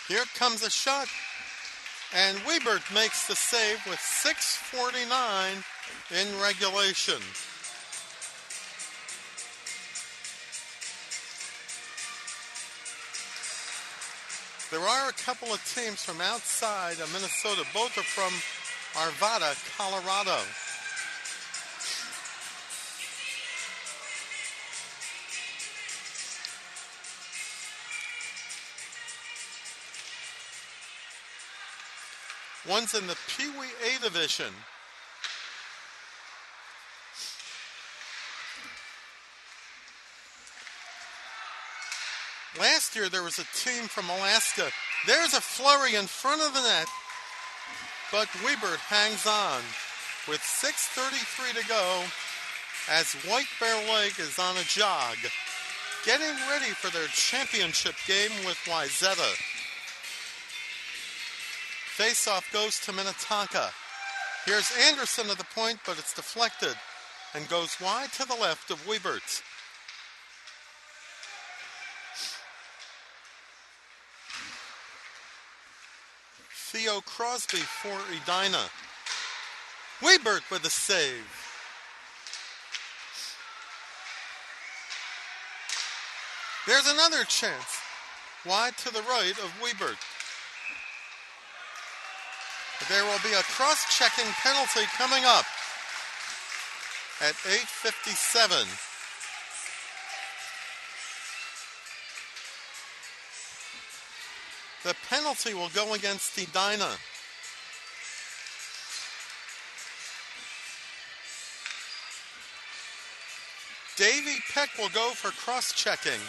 Here comes a shot, and Wiebert makes the save with 6:49 in regulation. There are a couple of teams from outside of Minnesota. Both are from Arvada, Colorado. One's in the Pee Wee A division. Last year there was a team from Alaska. There's a flurry in front of the net, but Wiebert hangs on with 6:33 to go as White Bear Lake is on a jog, getting ready for their championship game with Wayzata. Face-off goes to Minnetonka. Here's Anderson at the point, but it's deflected and goes wide to the left of Wiebert. Theo Crosby for Edina. Wiebert with a save. There's another chance. Wide to the right of Wiebert. There will be a cross-checking penalty coming up at 8:57. The penalty will go against Edina. Davey Peck will go for cross-checking.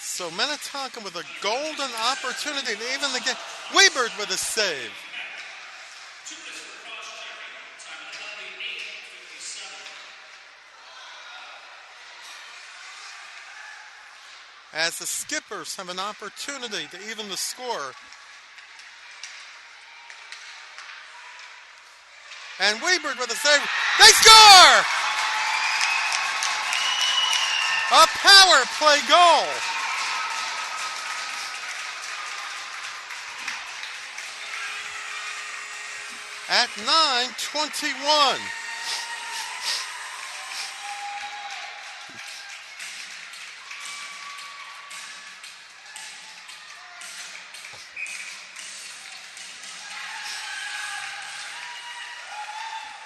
So Minnetonka with a golden opportunity to even the game. Wiebert with a save. As the Skippers have an opportunity to even the score. And Wiebert with a save. They score! A power play goal. At 9:21.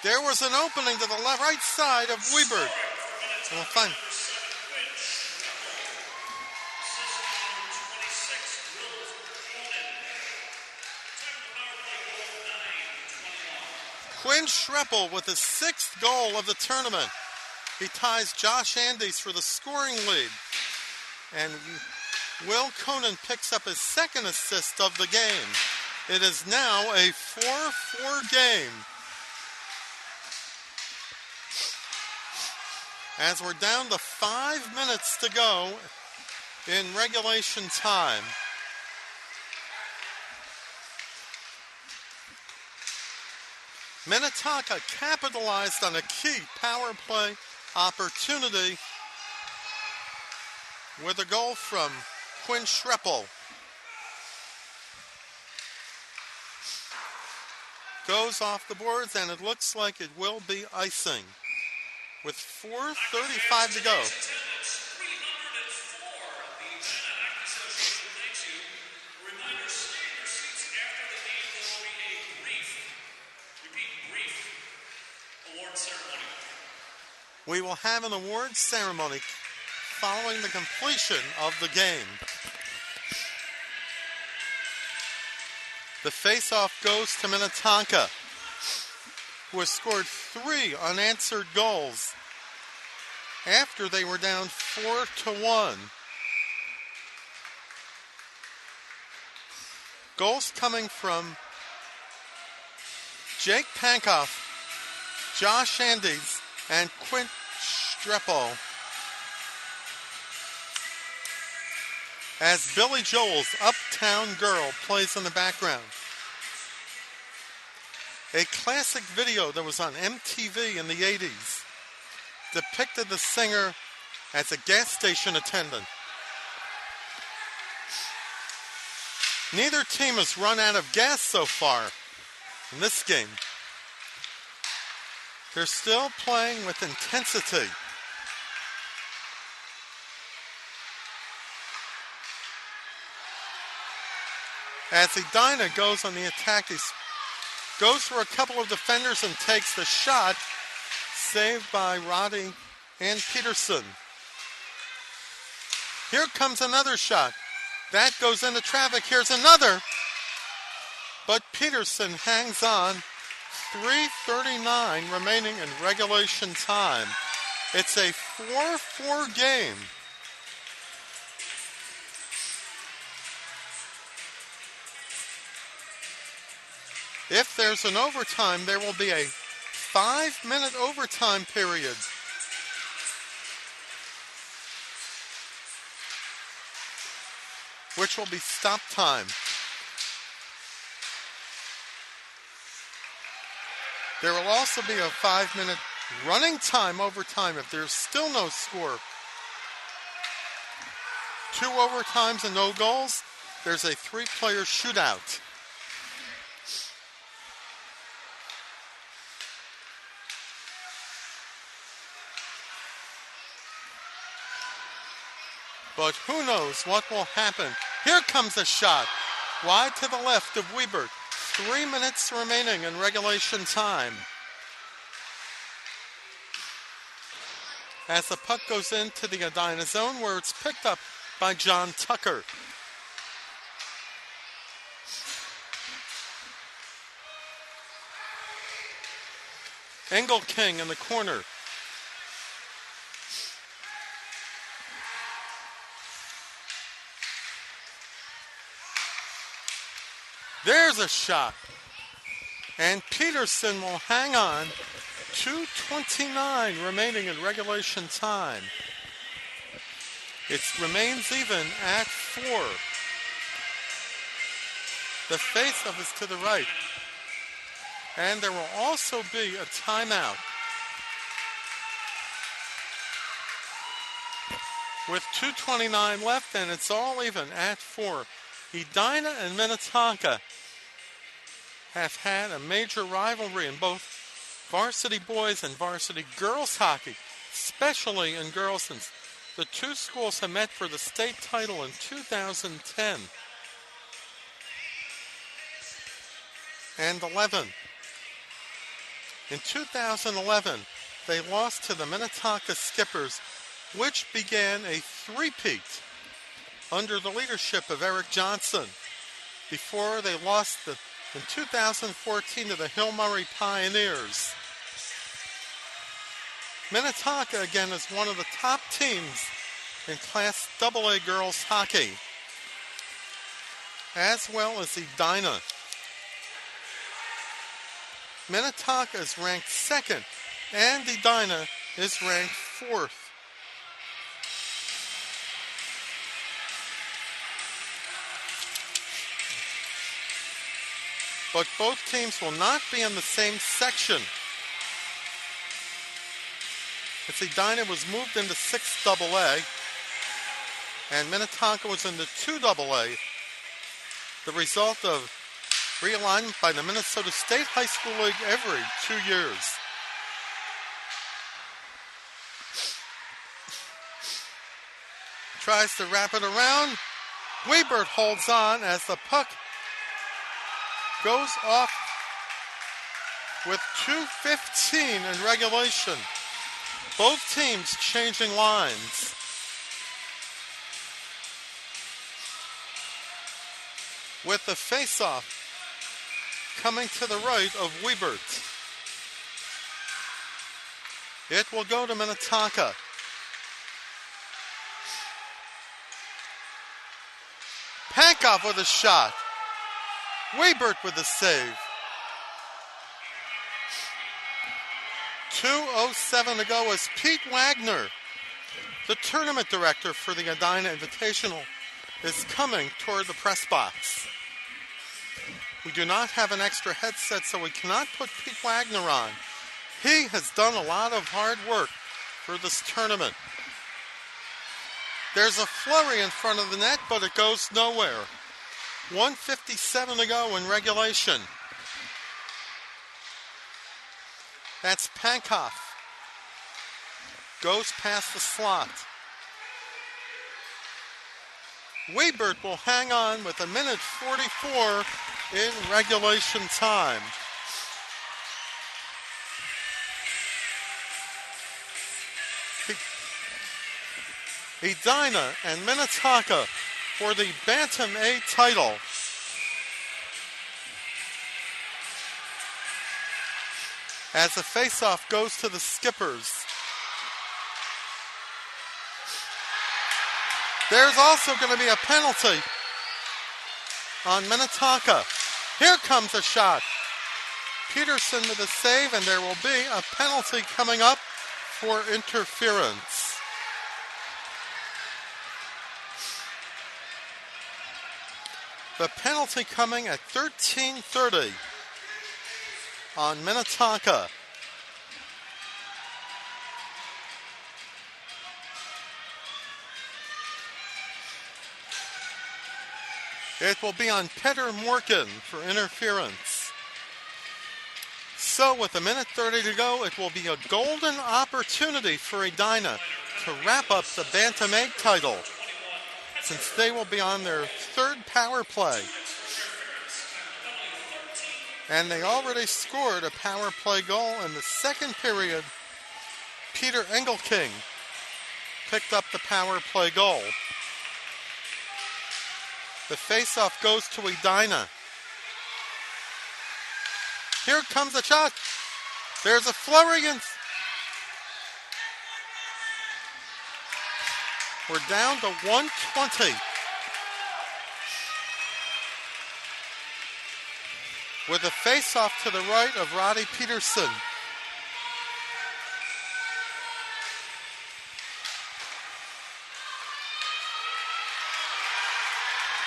There was an opening to the right side of Wiebert. We'll find. Quinn Schreppel with his 6th goal of the tournament. He ties Josh Andes for the scoring lead. And Will Conan picks up his 2nd assist of the game. It is now a 4-4 game. As we're down to 5 minutes to go in regulation time. Minnetonka capitalized on a key power play opportunity with a goal from Quinn Schreppel. Goes off the boards, and it looks like it will be icing with 4:35 to go. We will have an awards ceremony following the completion of the game. The face-off goes to Minnetonka, who has scored 3 unanswered goals after they were down 4-1. Goals coming from Jake Pankoff, Josh Andes, and Quint Streppel. As Billy Joel's Uptown Girl plays in the background. A classic video that was on MTV in the 80s depicted the singer as a gas station attendant. Neither team has run out of gas so far in this game. They're still playing with intensity. As Edina goes on the attack, he goes for a couple of defenders and takes the shot, saved by Roddy and Peterson. Here comes another shot. That goes into traffic. Here's another. But Peterson hangs on. 3:39 remaining in regulation time. It's a 4-4 game. If there's an overtime, there will be a 5-minute overtime period. Which will be stop time. There will also be a 5-minute running time overtime if there's still no score. 2 overtimes and no goals. There's a 3-player shootout. But who knows what will happen. Here comes a shot. Wide to the left of Wiebert. 3 minutes remaining in regulation time. As the puck goes into the Edina zone, where it's picked up by John Tucker. Engelking in the corner. There's a shot. And Peterson will hang on. 2:29 remaining in regulation time. It remains even at 4. The face-off is to the right. And there will also be a timeout. With 2:29 left, and it's all even at 4. Edina and Minnetonka have had a major rivalry in both varsity boys and varsity girls hockey, especially in girls, since the two schools have met for the state title in 2010 and 11. In 2011, they lost to the Minnetonka Skippers, which began a three-peat under the leadership of Eric Johnson, before they lost in 2014 to the Hill Murray Pioneers. Minnetonka, again, is one of the top teams in Class AA girls hockey, as well as Edina. Minnetonka is ranked 2nd, and Edina is ranked 4th. but both teams will not be in the same section. As Edina was moved into 6AA, and Minnetonka was into 2AA. The result of realignment by the Minnesota State High School League every 2 years. Tries to wrap it around. Wiebert holds on as the puck goes off with 2:15 in regulation. Both teams changing lines. With the face-off coming to the right of Wiebert. It will go to Minnetonka. Pankoff with a shot. Wiebert with a save. 2:07 to go as Pete Wagner, the tournament director for the Edina Invitational, is coming toward the press box. We do not have an extra headset, so we cannot put Pete Wagner on. He has done a lot of hard work for this tournament. There's a flurry in front of the net, but it goes nowhere. 1:57 to go in regulation. That's Pankoff. Goes past the slot. Wiebert will hang on with 1:44 in regulation time. Edina and Minnetonka for the BantamA title. As the faceoff goes to the Skippers. There's also going to be a penalty on Minnetonka. Here comes a shot. Peterson with a save, and there will be a penalty coming up for interference. The penalty coming at 13:30 on Minnetonka. It will be on Peter Morgan for interference. So with 1:30 to go, it will be a golden opportunity for Edina to wrap up the BantamA title, since they will be on their third power play. And they already scored a power play goal in the second period. Peter Engelking picked up the power play goal. The faceoff goes to Edina. Here comes a shot. There's a flurry and we're down to 1:20. With a face-off to the right of Roddy Peterson.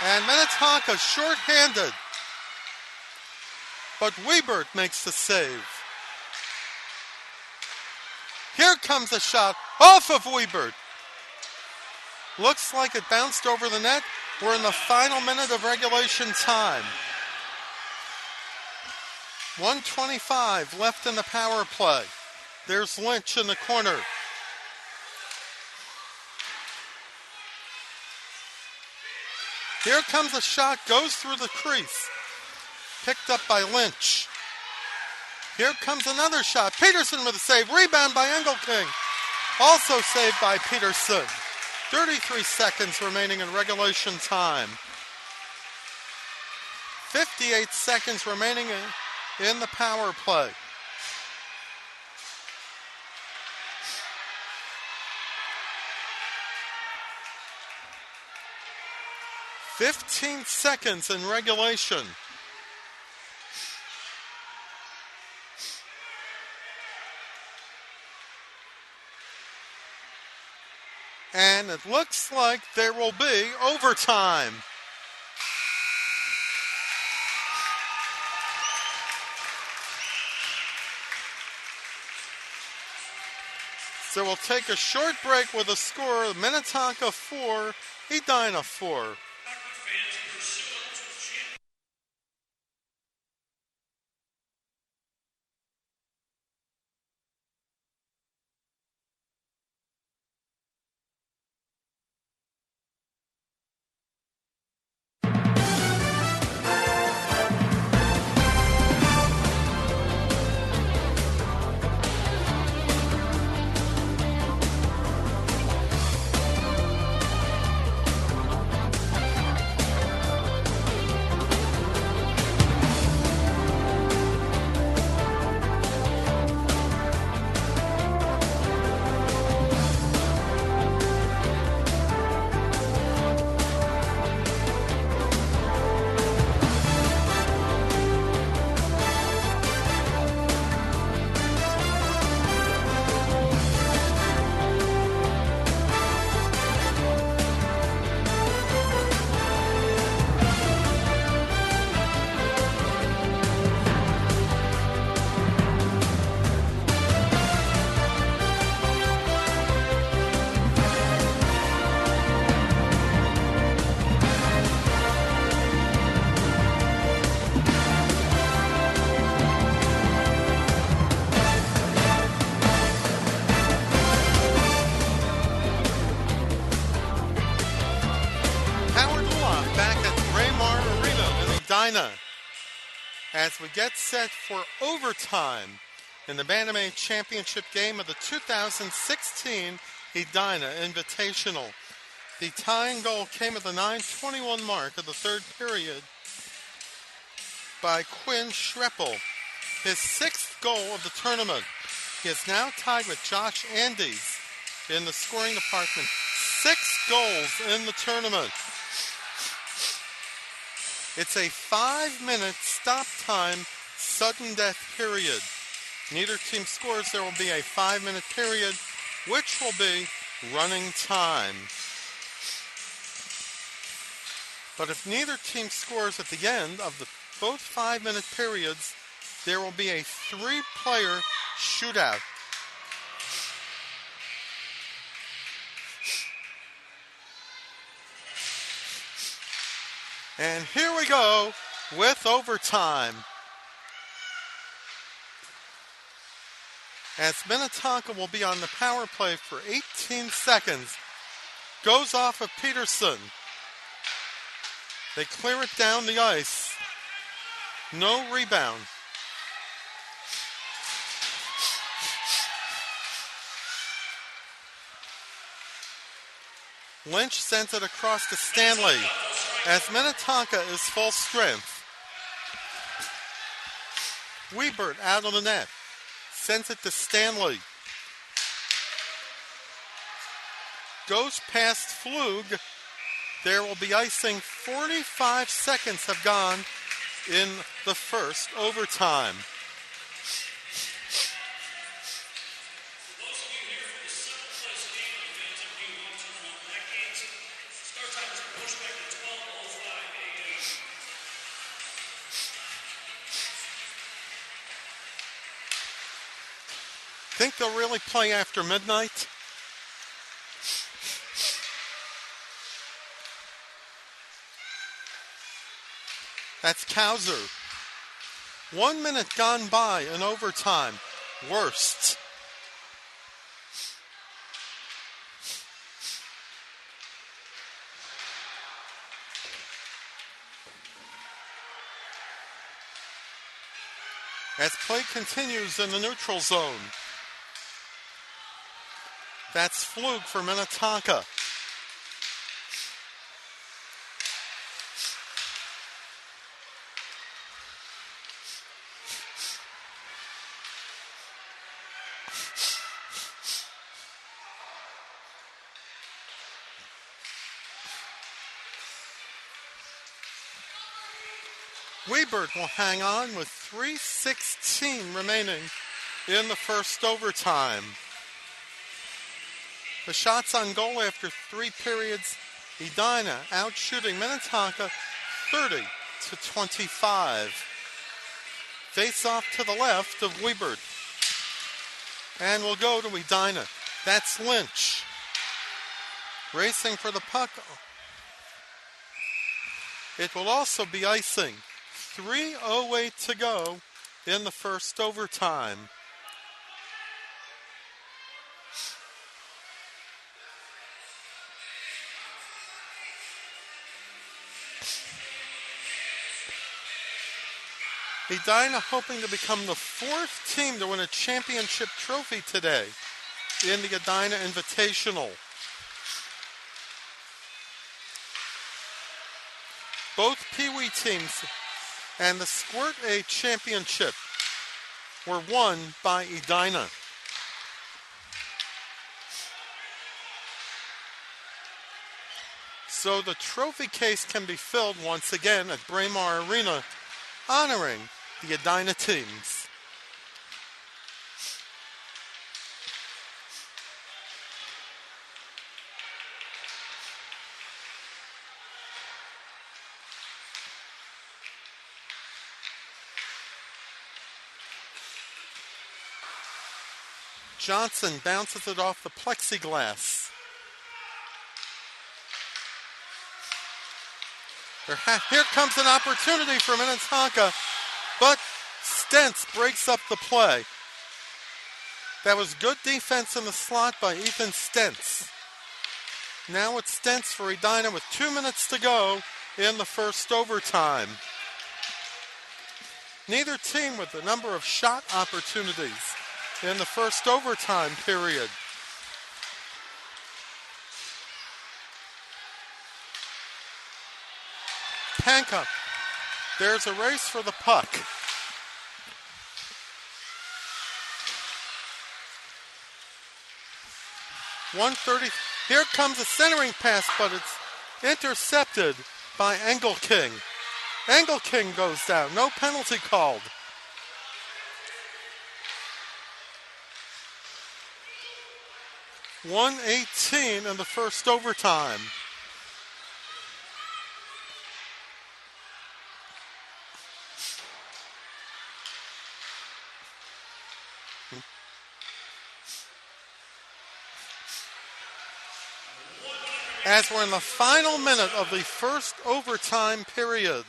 And Minnetonka short-handed. But Wiebert makes the save. Here comes a shot off of Wiebert. Looks like it bounced over the net. We're in the final minute of regulation time. 1:25 left in the power play. There's Lynch in the corner. Here comes a shot, goes through the crease. Picked up by Lynch. Here comes another shot. Peterson with a save. Rebound by Engelking. Also saved by Peterson. 33 seconds remaining in regulation time. 58 seconds remaining in the power play. "15 seconds in regulation." And it looks like there will be overtime. So we'll take a short break with a score of Minnetonka 4, Edina 4. Edina as we get set for overtime in the BantamA Championship game of the 2016 Edina Invitational. The tying goal came at the 9:21 mark of the third period by Quinn Schreppel, his sixth goal of the tournament. He is now tied with Josh Andes in the scoring department. 6 goals in the tournament. It's a 5-minute stop time sudden death period. Neither team scores. There will be a 5-minute period, which will be running time. But if neither team scores at the end of both 5-minute periods, there will be a 3-player shootout. And here we go with overtime. As Minnetonka will be on the power play for 18 seconds. Goes off of Peterson. They clear it down the ice. No rebound. Lynch sends it across to Stanley as Minnetonka is full strength. Wiebert out of the net. Sends it to Stanley. Goes past Flug. There will be icing. 45 seconds have gone in the first overtime. Think they'll really play after midnight? That's Kauser. 1 minute gone by in overtime. Worst. As play continues in the neutral zone. That's Flug for Minnetonka. Wiebert will hang on with 3:16 remaining in the first overtime. The shots on goal after 3 periods, Edina out shooting Minnetonka 30-25. Face off to the left of Wiebert. And we'll go to Edina. That's Lynch. Racing for the puck. It will also be icing. 3:08 to go in the first overtime. Edina hoping to become the fourth team to win a championship trophy today in the Edina Invitational. Both Pee Wee teams and the Squirt A championship were won by Edina. So the trophy case can be filled once again at Braemar Arena, honoring the Edina teams. Johnson bounces it off the plexiglass. Here comes an opportunity for Minnetonka, but Stentz breaks up the play. That was good defense in the slot by Ethan Stentz. Now it's Stentz for Edina with 2 minutes to go in the first overtime. Neither team with the number of shot opportunities in the first overtime period. Panka, there's a race for the puck. .130. Here comes a centering pass, but it's intercepted by Engelking. Engelking goes down. No penalty called. .118 in the first overtime. As we're in the final minute of the first overtime period.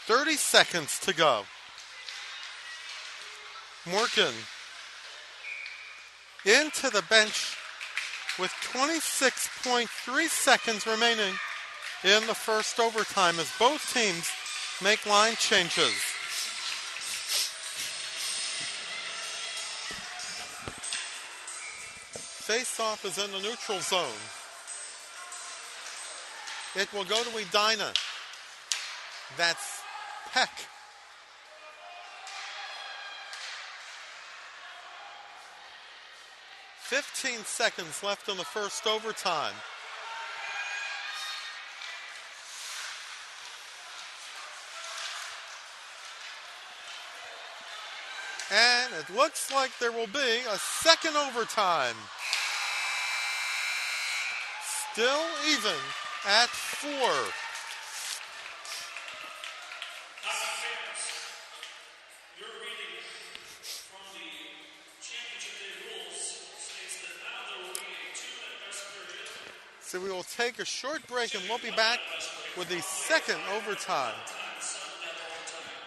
.30 seconds to go. Morgan into the bench with 26.3 seconds remaining in the first overtime as both teams make line changes. Face-off is in the neutral zone. It will go to Edina. That's Peck. .15 seconds left in the first overtime. And it looks like there will be a second overtime. Still even at 4. So we will take a short break and we'll be back with the second overtime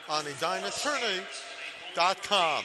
on EdinaTourney.com.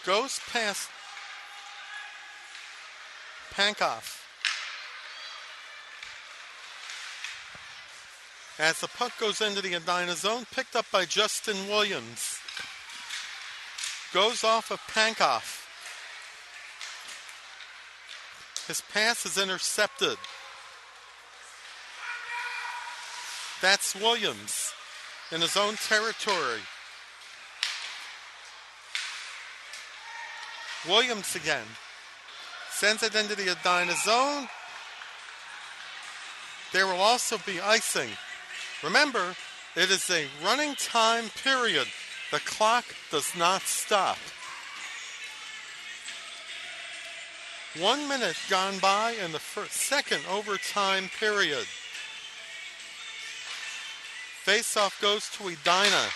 goes past Pankoff. As the puck goes into the Edina zone, picked up by Justin Williams. Goes off of Pankoff. His pass is intercepted. That's Williams in his own territory. Williams again. Sends it into the Edina zone. There will also be icing. Remember, it is a running time period. The clock does not stop. 1 minute gone by in the second overtime period. Faceoff goes to Edina.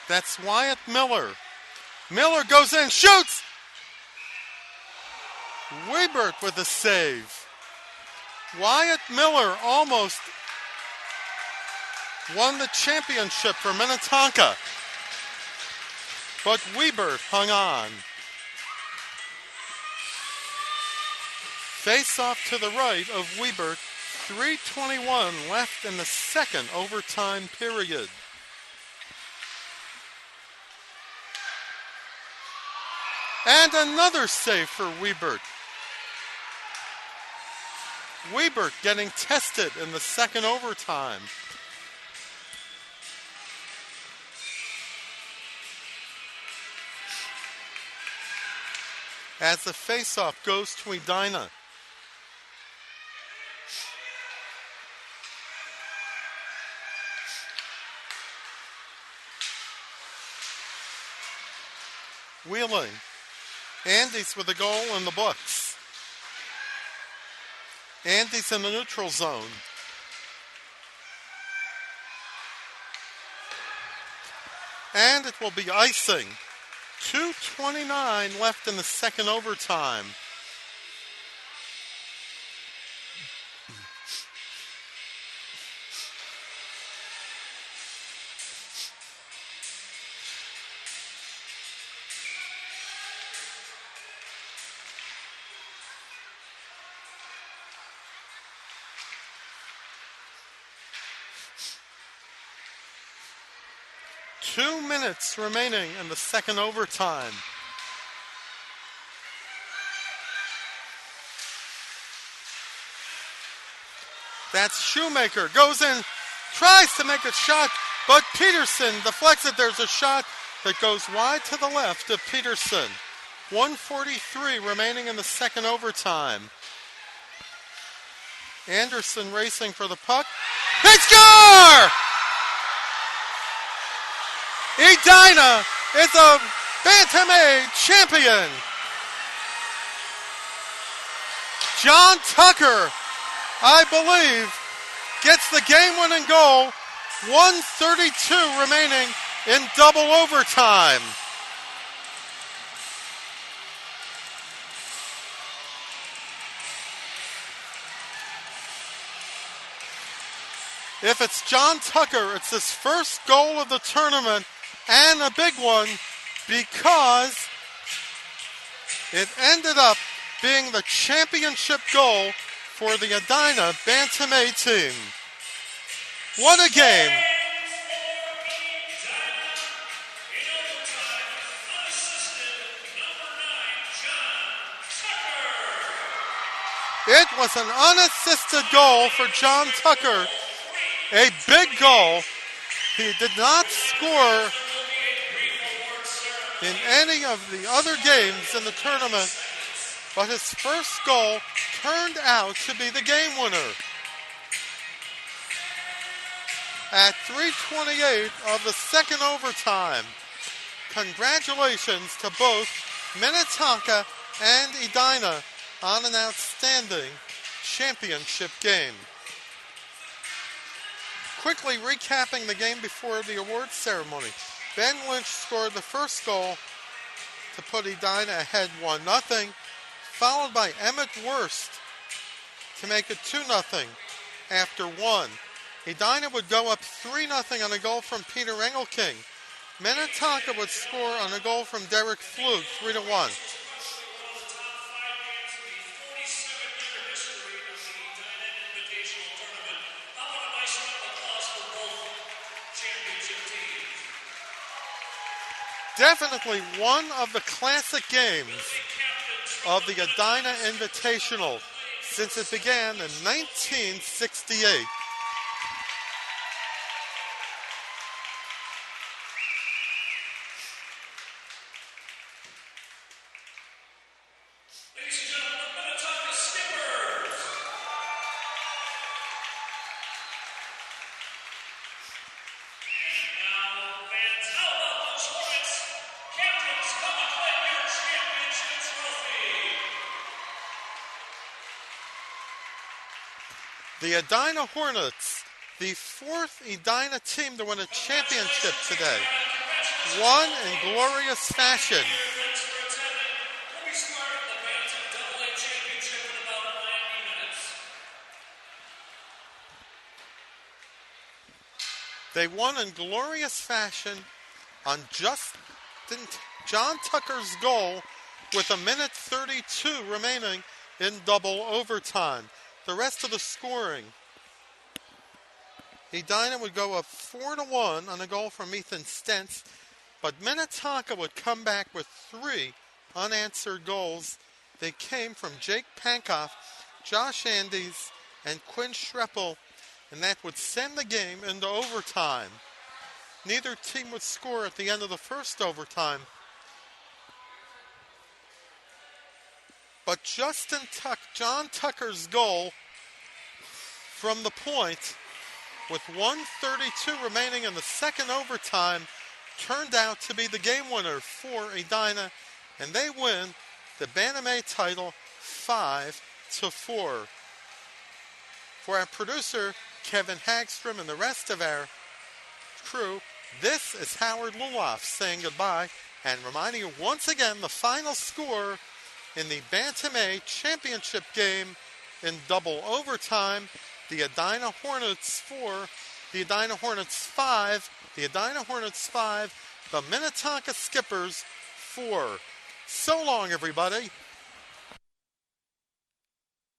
That's Wyatt Miller. Miller goes in, shoots! Wiebert with a save. Wyatt Miller almost won the championship for Minnetonka. But Wiebert hung on. Face-off to the right of Wiebert. 3:21 left in the second overtime period. And another save for Wiebert. Wiebert getting tested in the second overtime. As the faceoff goes to Edina. Wheeling. Andy's with a goal in the books. Andy's in the neutral zone. And it will be icing. 2:29 left in the second overtime. Two minutes remaining in the second overtime. That's Shoemaker. Goes in, tries to make a shot, but Peterson deflects it. There's a shot that goes wide to the left of Peterson. 1:43 remaining in the second overtime. Anderson racing for the puck. They score! Edina is a BantamA champion. John Tucker, I believe, gets the game-winning goal. 1:32 remaining in double overtime. If it's John Tucker, it's his first goal of the tournament. And a big one because it ended up being the championship goal for the Edina BantamA team. What a game! It was an unassisted goal for John Tucker. A big goal. He did not score in any of the other games in the tournament, but his first goal turned out to be the game winner. At 3:28 of the second overtime, congratulations to both Minnetonka and Edina on an outstanding championship game. Quickly recapping the game before the awards ceremony. Ben Lynch scored the first goal to put Edina ahead 1-0, followed by Emmett Wurst to make it 2-0 after one. Edina would go up 3-0 on a goal from Peter Engelking. Minnetonka would score on a goal from Derek Flug, 3-1. Definitely one of the classic games of the Edina Invitational since it began in 1968. The Edina Hornets, the fourth Edina team to win a championship today, won in glorious fashion. They won in glorious fashion on John Tucker's goal with 1:32 remaining in double overtime. The rest of the scoring, Edina would go up 4-1 on a goal from Ethan Stentz, but Minnetonka would come back with 3 unanswered goals. They came from Jake Pankoff, Josh Andes, and Quinn Schreppel, and that would send the game into overtime. Neither team would score at the end of the first overtime. But John Tucker's goal from the point with 1:32 remaining in the second overtime turned out to be the game winner for Edina, and they win the BantamA title 5-4. For our producer, Kevin Hagstrom, and the rest of our crew, this is Howard Luloff saying goodbye and reminding you once again the final score in the BantamA championship game in double overtime. The Edina Hornets 4, the Edina Hornets 5, the Edina Hornets 5, the Minnetonka Skippers 4. So long, everybody.